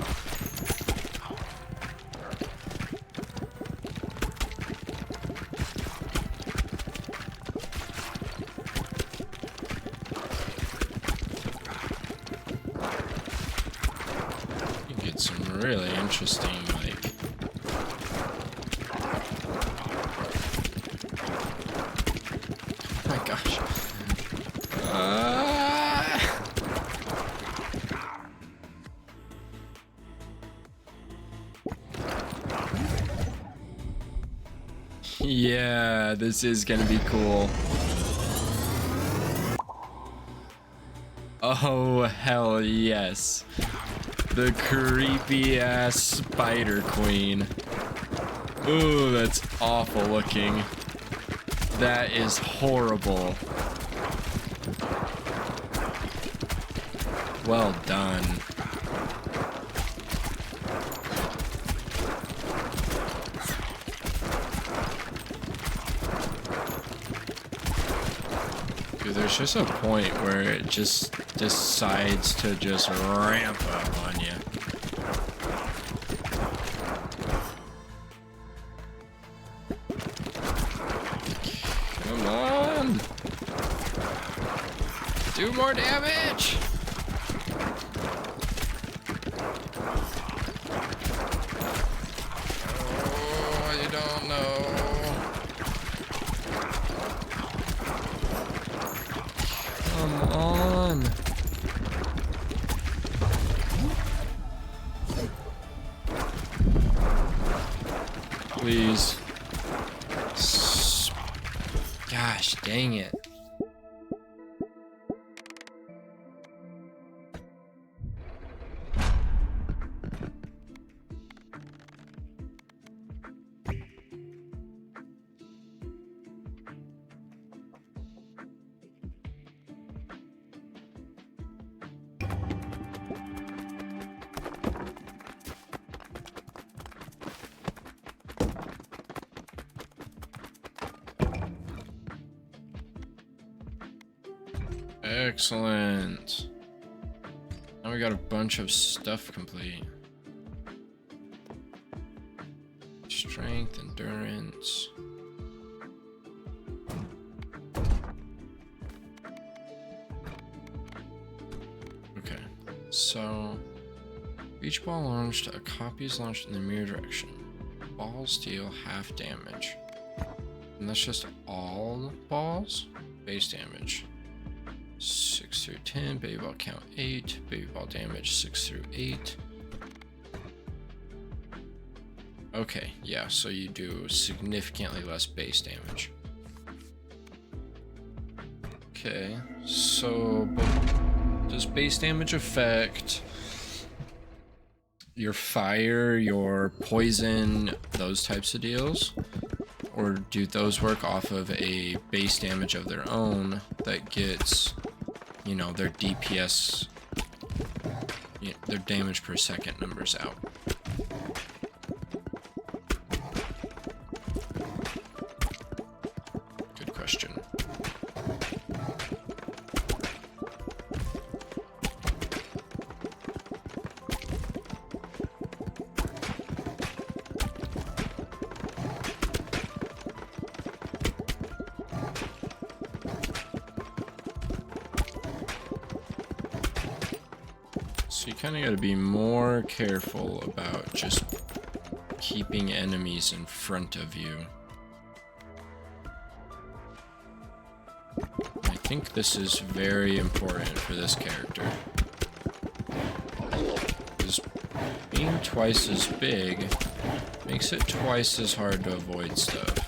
Speaker 1: You get some really interesting, like, oh my gosh. Yeah, this is gonna be cool. Oh, hell yes. The creepy ass Spider Queen. Ooh, that's awful looking. That is horrible. Well done. Dude, there's just a point where it just decides to just ramp up on you. Come on! Do more damage! Oh, you don't know. Come on. Please. Gosh, dang it. Excellent. Now we got a bunch of stuff complete. Strength, endurance. Okay, so each ball launched, a copy is launched in the mirror direction. Balls deal half damage. And that's just all balls? Base damage. 6 through 10, baby ball count 8, baby ball damage 6 through 8. Okay, yeah, so you do significantly less base damage. Okay, so but does base damage affect your fire, your poison, those types of deals? Or do those work off of a base damage of their own that gets, you know, their DPS, you know, their damage per second numbers out? Good question. So you kind of got to be more careful about just keeping enemies in front of you. I think this is very important for this character. Because being twice as big makes it twice as hard to avoid stuff.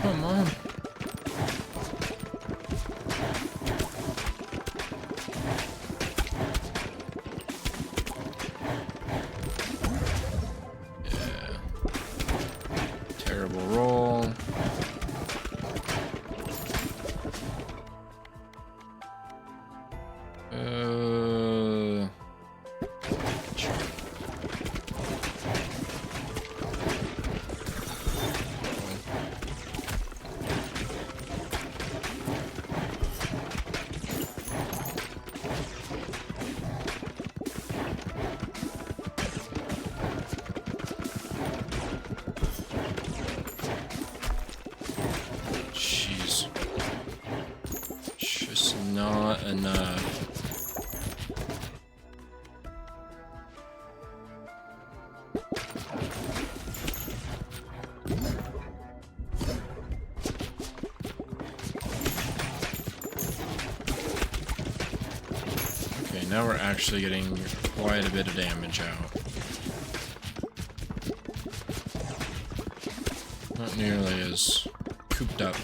Speaker 1: Come on. Yeah. Terrible roll. Jeez. Just not enough. Okay, now we're actually getting quite a bit of damage out. Not nearly as cooped up.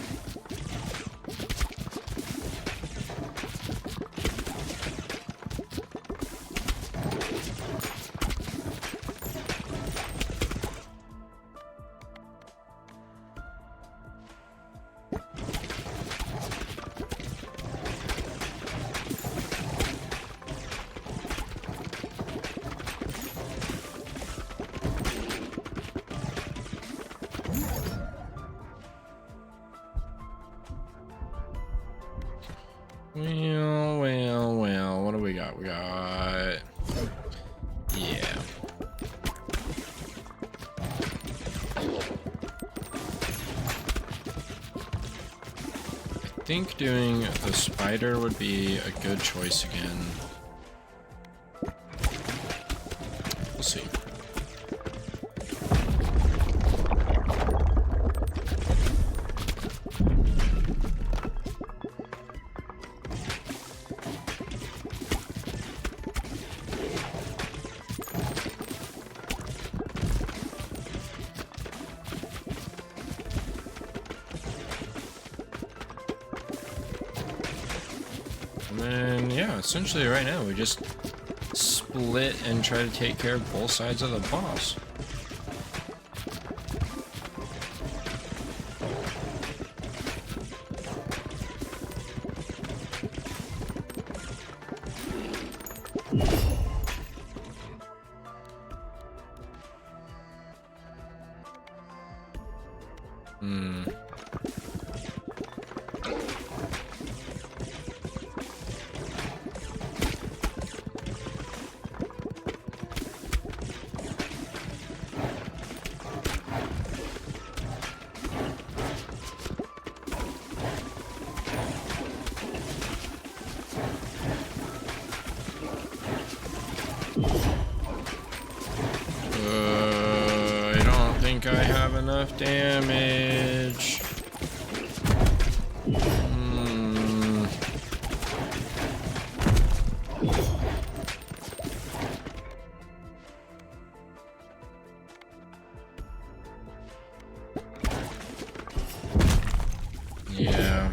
Speaker 1: Well, what do we got? We got... Yeah. I think doing the spider would be a good choice again. We'll see. And then, yeah, essentially right now we just split and try to take care of both sides of the boss. I don't think I have enough damage. Yeah.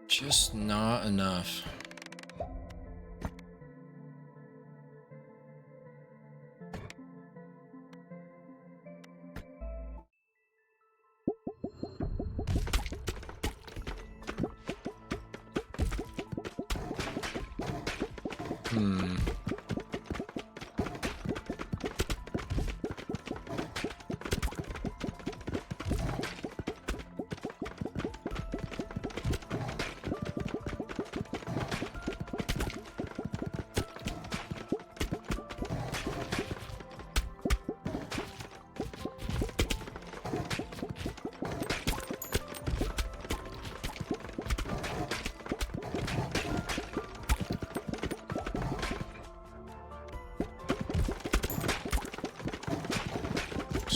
Speaker 1: Just not enough.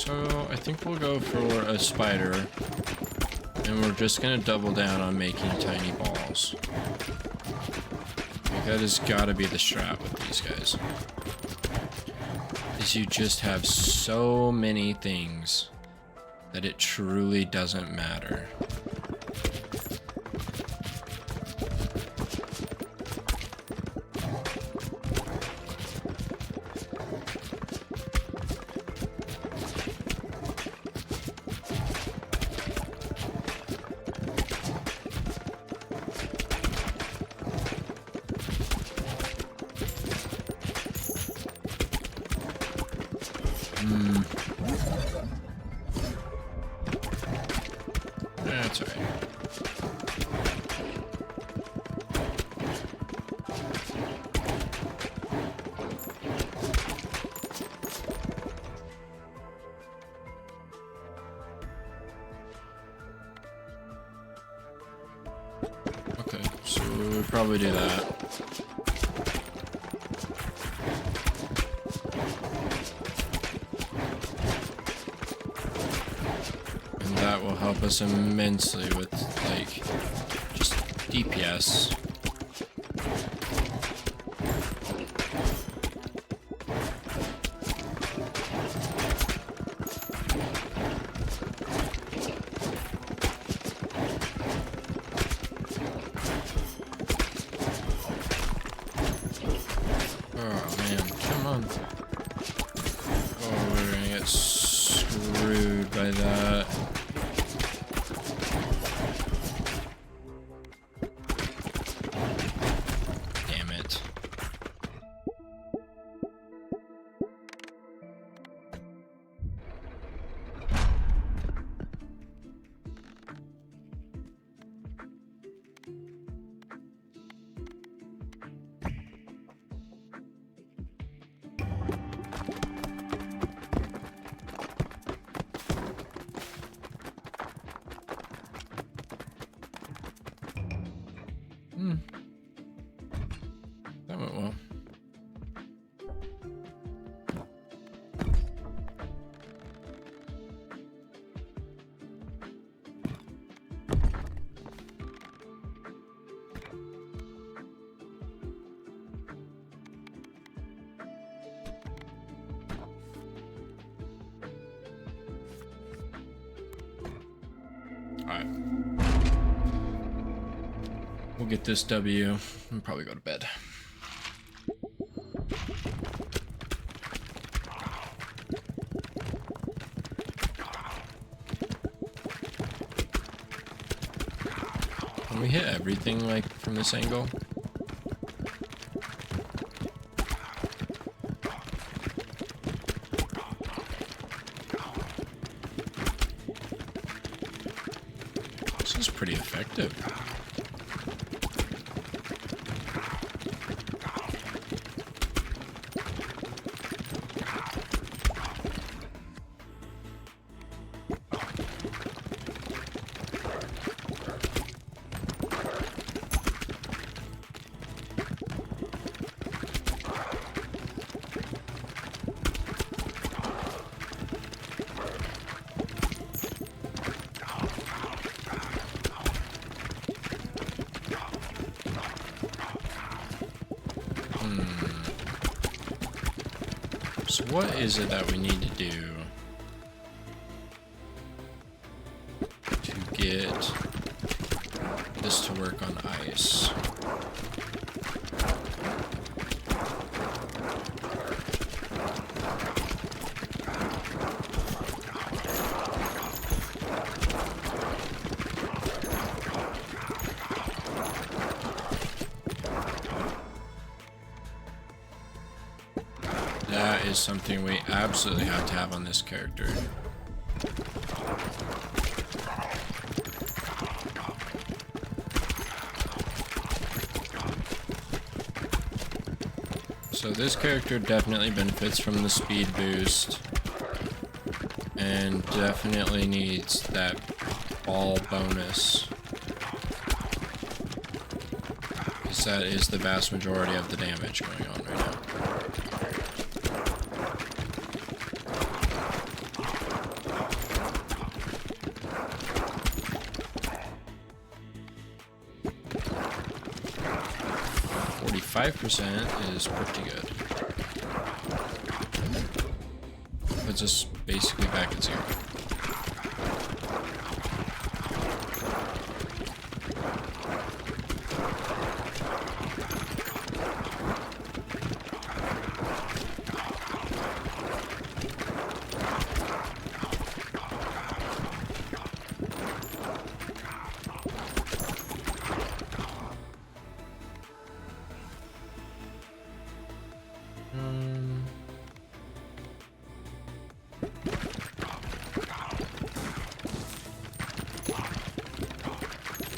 Speaker 1: So I think we'll go for a spider, and we're just gonna double down on making tiny balls. Like, that has gotta be the strat with these guys. Is you just have so many things that it truly doesn't matter. That's alright. Okay, so we'll probably do that. That will help us immensely with, like, just DPS. Oh man, come on. Oh, we're gonna get screwed by that. That went well. Alright. We'll get this W and probably go to bed. Can we hit everything, like, from this angle? This is pretty effective. So what is it that we need to do to get this to work on ice? That is something we absolutely have to have on this character. So this character definitely benefits from the speed boost and definitely needs that ball bonus, because that is the vast majority of the damage going on right now. 5% is pretty good. Puts us basically back at 0.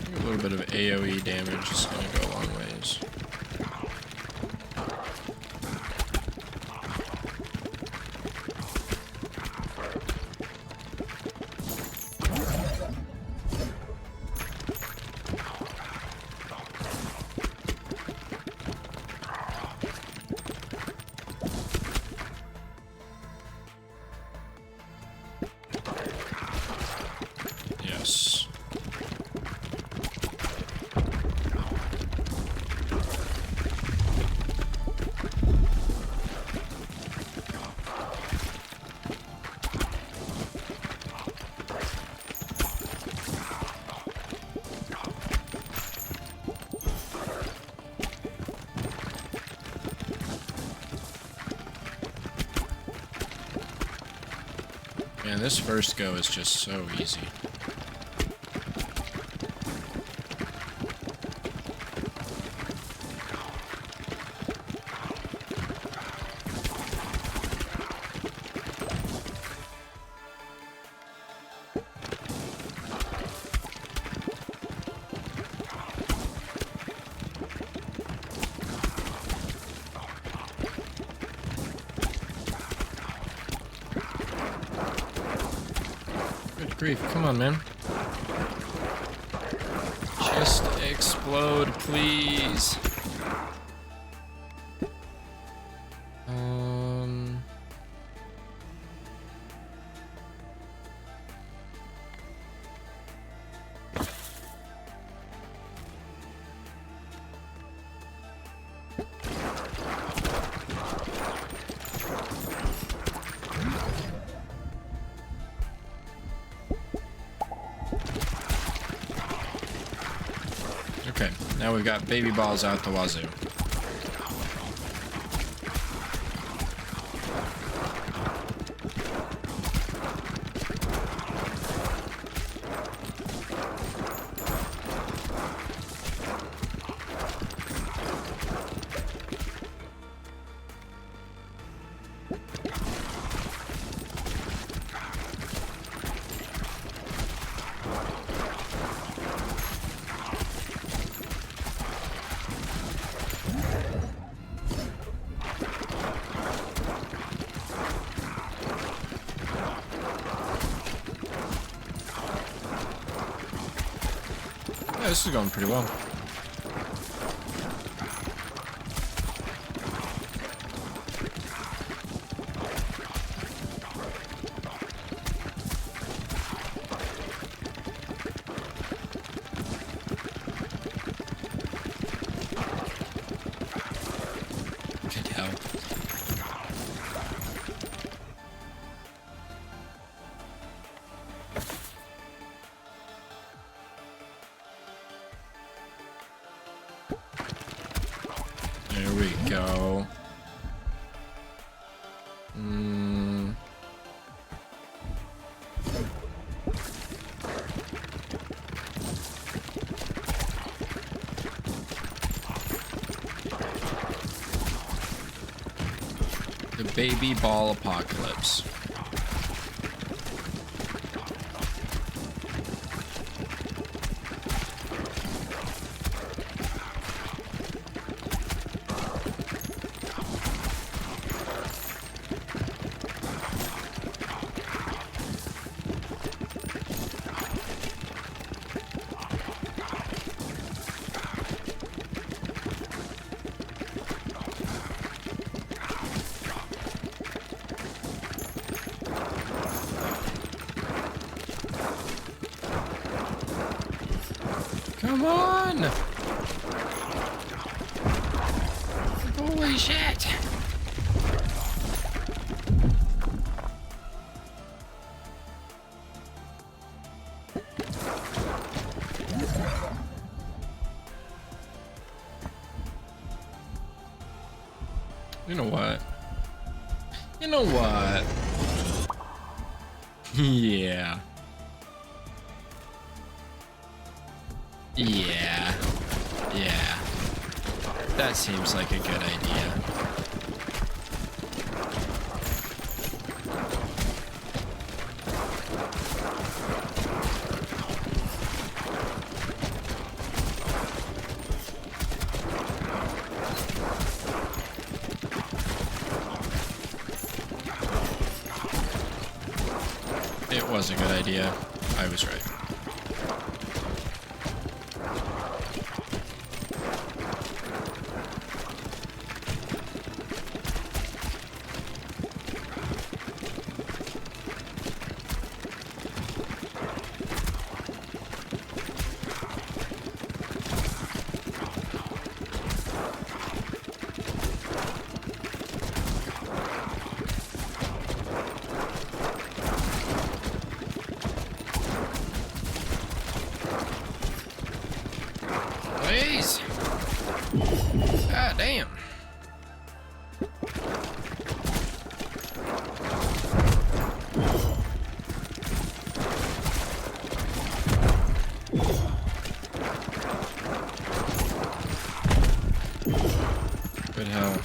Speaker 1: A little bit of AoE damage is going to go a long ways. Yes. Man, this first go is just so easy. Good grief, come on, man. Just explode, please. Okay, now we've got baby balls out the wazoo. Yeah, this is going pretty well. Good hell. There we go. The baby ball apocalypse. Come on! Holy shit! You know what? You know what? Yeah. Yeah. Yeah. That seems like a good idea. It was a good idea. I was right. Please. God damn. Good hell.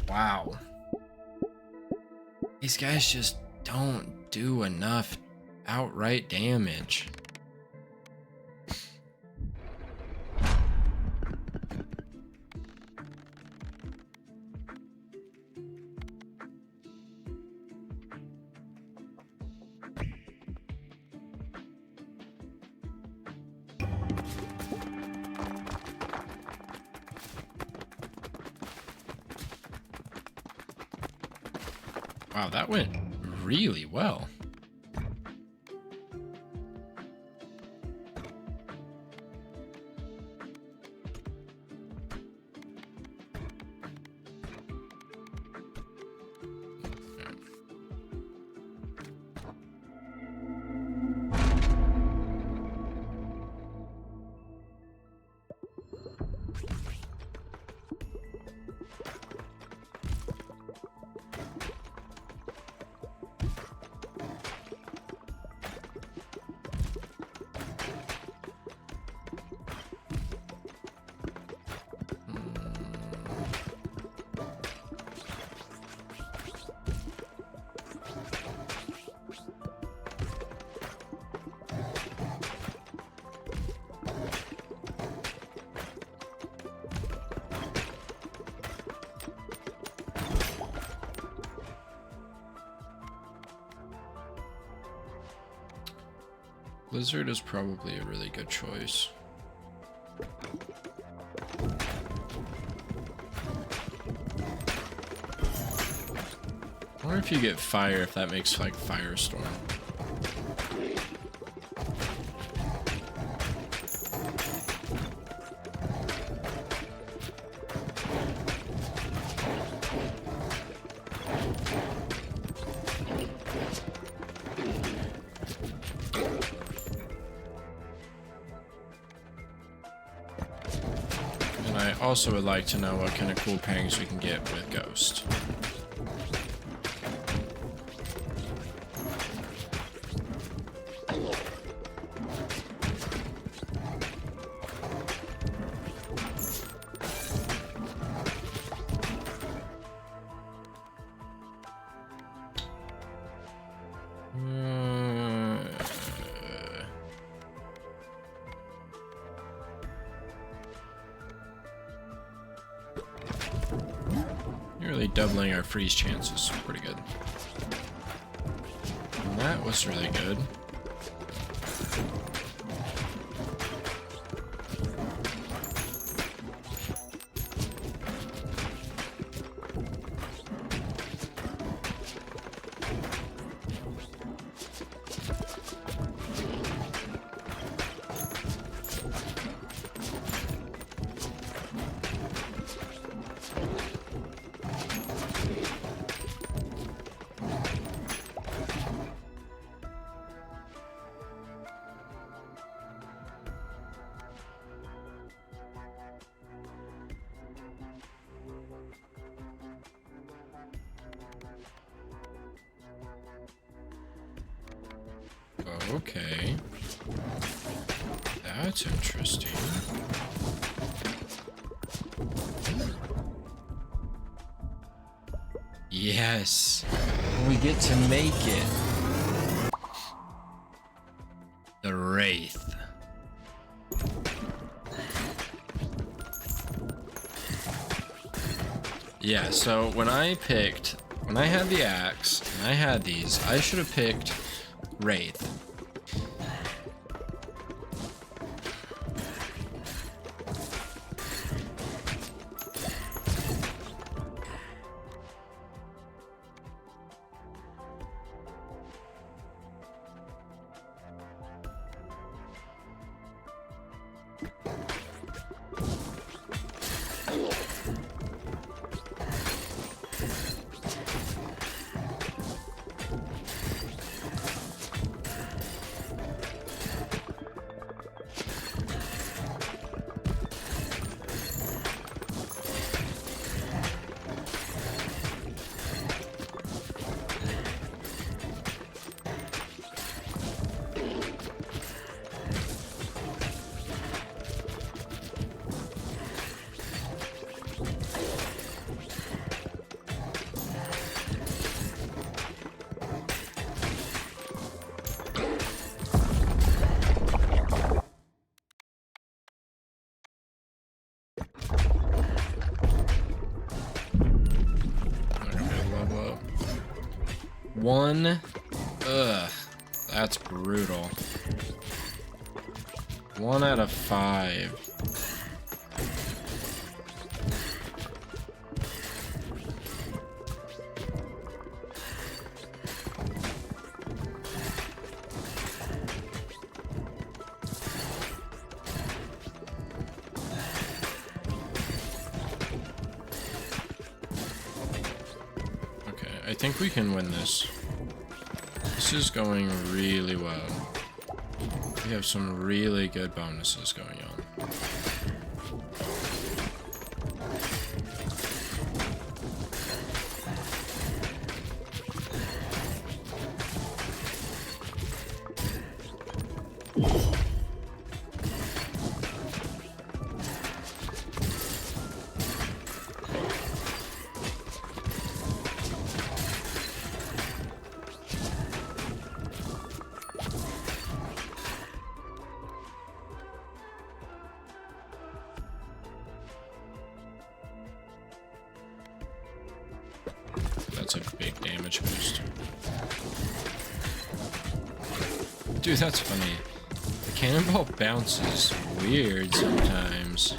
Speaker 1: Wow. These guys just don't do enough outright damage. Wow, that went really well. Blizzard is probably a really good choice. I wonder if you get fire, if that makes like Firestorm. And I also would like to know what kind of cool pangs we can get with Ghost. Nearly doubling our freeze chances. Pretty good. And that was really good. Okay. That's interesting. Yes! We get to make it! The Wraith. Yeah, so when I had the axe, and I had these, I should have picked Wraith. One. Ugh. That's brutal. 1 out of 5. I think we can win this. This is going really well. We have some really good bonuses going on. That's a big damage boost. Dude, that's funny. The cannonball bounces weird sometimes.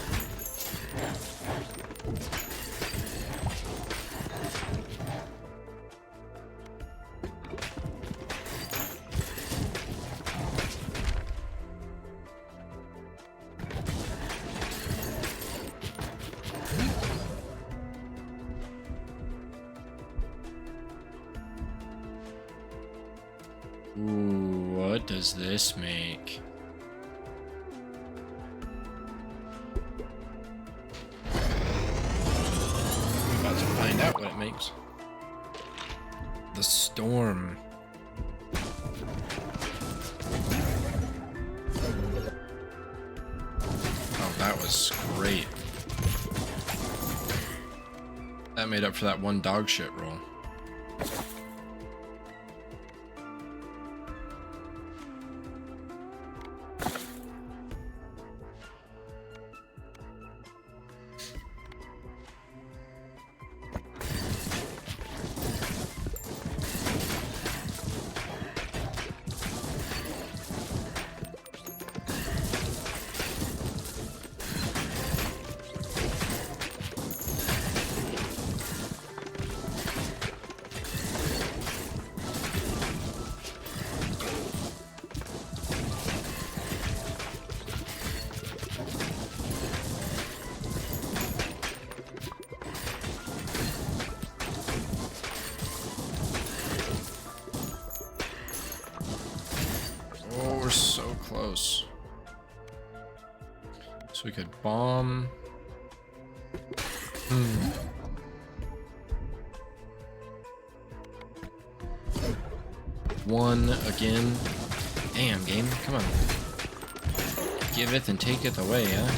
Speaker 1: Ooh, what does this make? I'm about to find out what it makes. The storm. Oh, that was great. That made up for that one dog shit roll. We're so close. So we could bomb. One again. Damn, game. Come on. Giveth and taketh away, huh?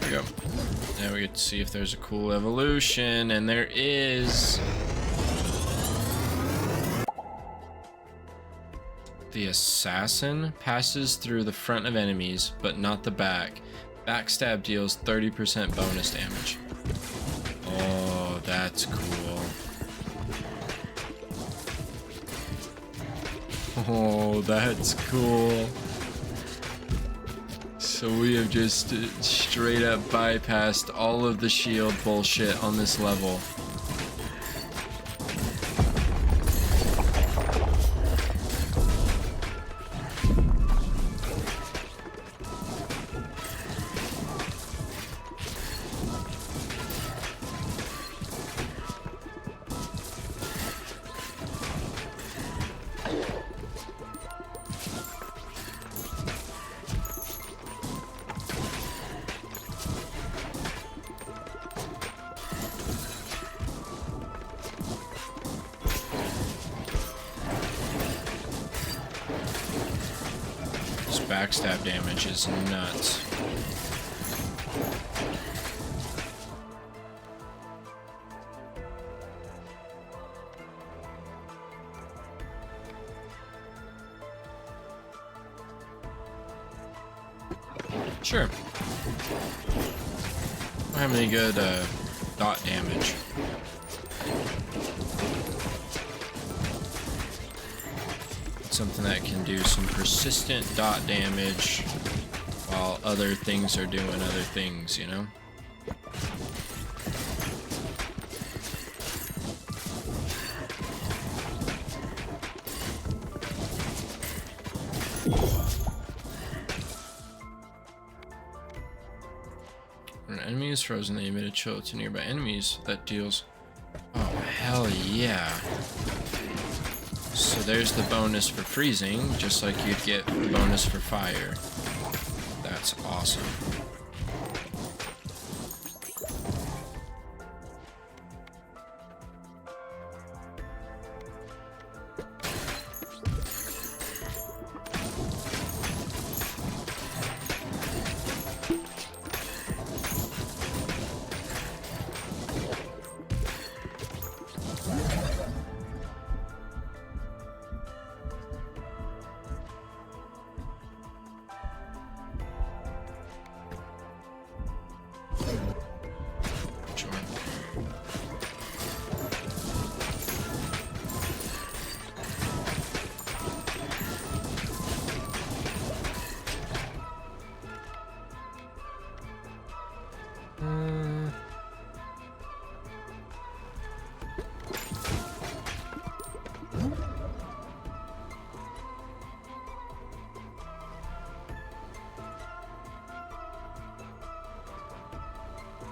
Speaker 1: Go. Now we get to see if there's a cool evolution, and there is. The assassin passes through the front of enemies, but not the back. Backstab deals 30% bonus damage. Oh, that's cool. Oh, that's cool. So we have just straight up bypassed all of the shield bullshit on this level. Backstab damage is nuts. Sure. Don't have any good dot damage. Something that can do some persistent dot damage while other things are doing other things, you know? When an enemy is frozen, they emit a chill to nearby enemies that deals... Oh, hell yeah. So there's the bonus for freezing, just like you'd get the bonus for fire. That's awesome.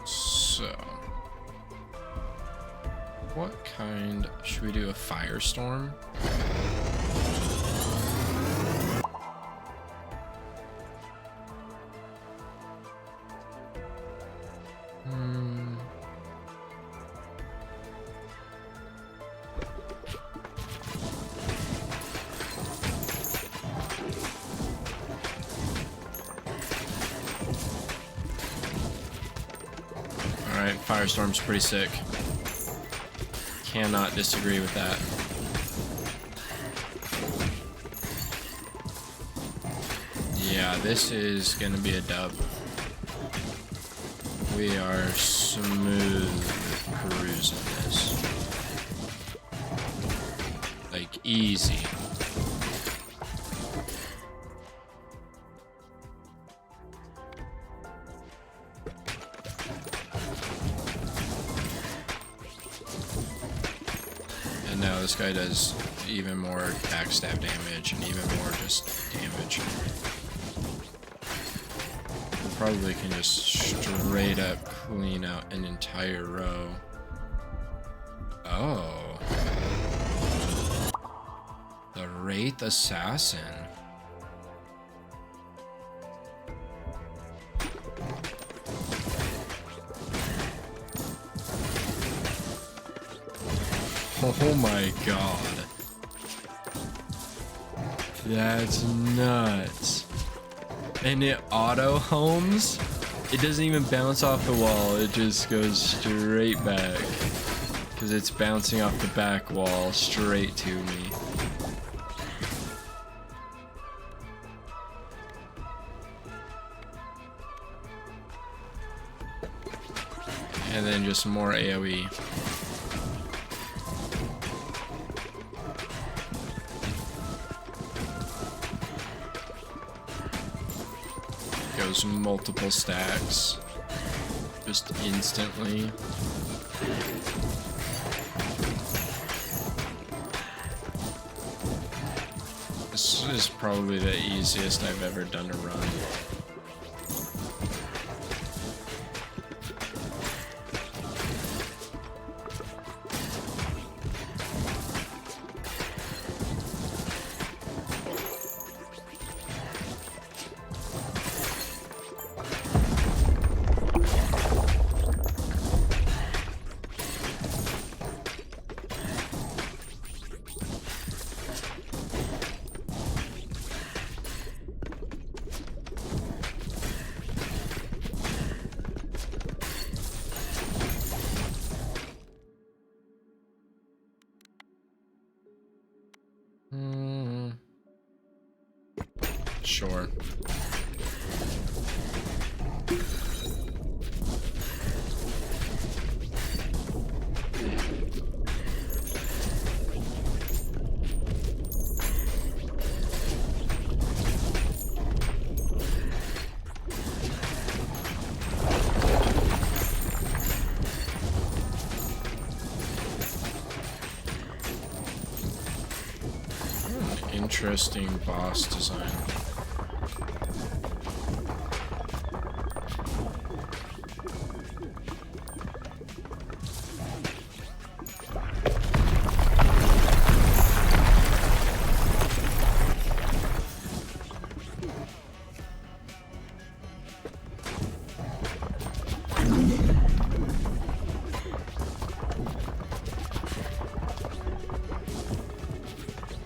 Speaker 1: So, what kind should we do? A firestorm? Alright, firestorm's pretty sick. Cannot disagree with that. Yeah, this is gonna be a dub. We are smooth cruising this. Like, easy. And now this guy does even more backstab damage and even more just damage. probably can just straight up clean out an entire row. Oh. The Wraith Assassin. Oh my god. That's nuts. And it auto homes? It doesn't even bounce off the wall, it just goes straight back. Because it's bouncing off the back wall straight to me. And then just more AoE. Goes multiple stacks. Just instantly. This is probably the easiest I've ever done a run. Sure. Interesting boss design.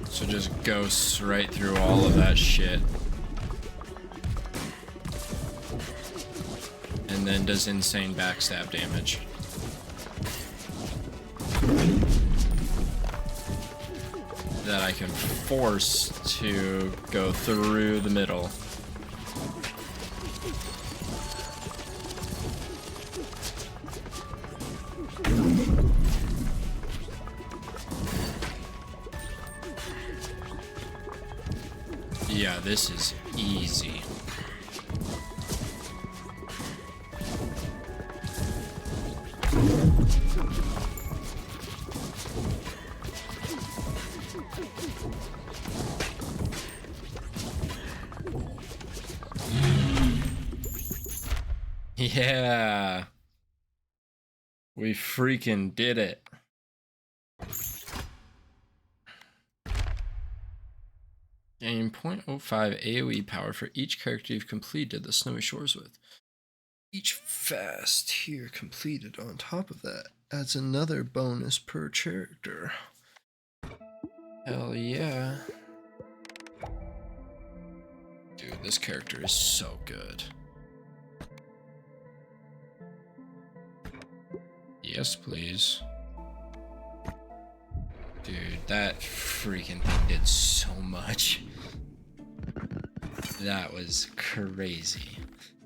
Speaker 1: So just ghosts right through all of that shit. And then does insane backstab damage. That I can force to go through the middle. Yeah, this is easy. Yeah. We freaking did it. Gain 0.05 AoE power for each character you've completed the Snowy Shores with. Each fast tier completed on top of that adds another bonus per character. Hell yeah. Dude, this character is so good. Yes, please. Dude, that freaking thing did so much. That was crazy.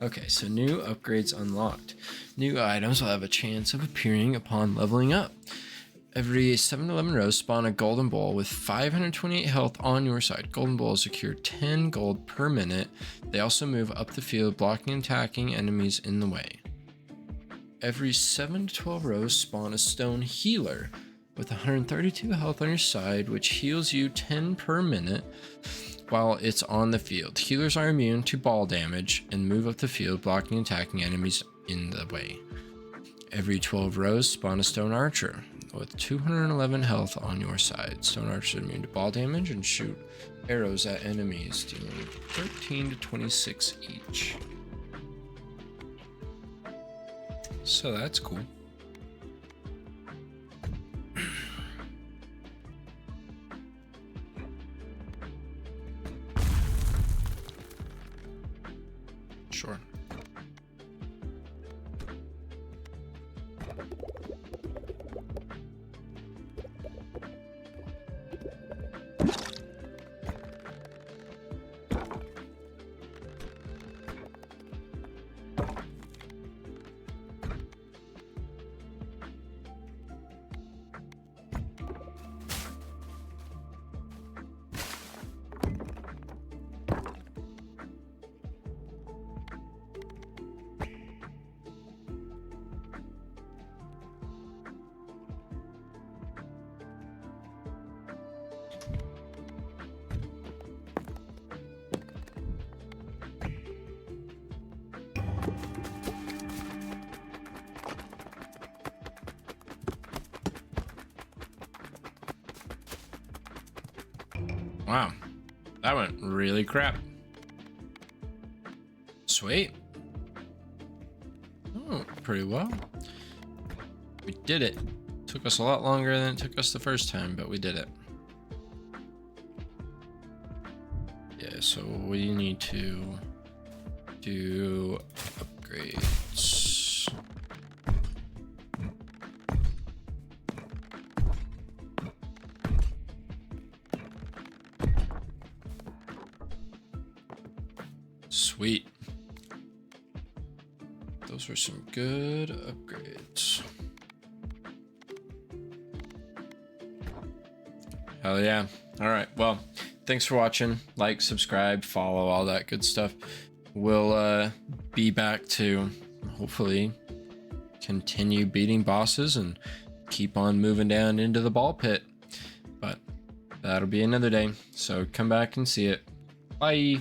Speaker 1: Okay, so new upgrades unlocked. New items will have a chance of appearing upon leveling up. Every 7 to 11 rows spawn a golden bowl with 528 health on your side. Golden bowls secure 10 gold per minute. They also move up the field, blocking and attacking enemies in the way. Every 7 to 12 rows spawn a stone healer with 132 health on your side, which heals you 10 per minute. while it's on the field. Healers are immune to ball damage and move up the field, blocking and attacking enemies in the way. Every 12 rows, spawn a stone archer with 211 health on your side. Stone archers are immune to ball damage and shoot arrows at enemies, dealing 13 to 26 each. So that's cool. Sure. Wow, that went really crap. Sweet. Oh, pretty well. We did it. Took us a lot longer than it took us the first time, but we did it. Yeah, so we need to do upgrades. Sweet. Those were some good upgrades. Hell yeah. All right. Well, thanks for watching. Like, subscribe, follow, all that good stuff. We'll be back to hopefully continue beating bosses and keep on moving down into the ball pit. But that'll be another day. So come back and see it. Bye.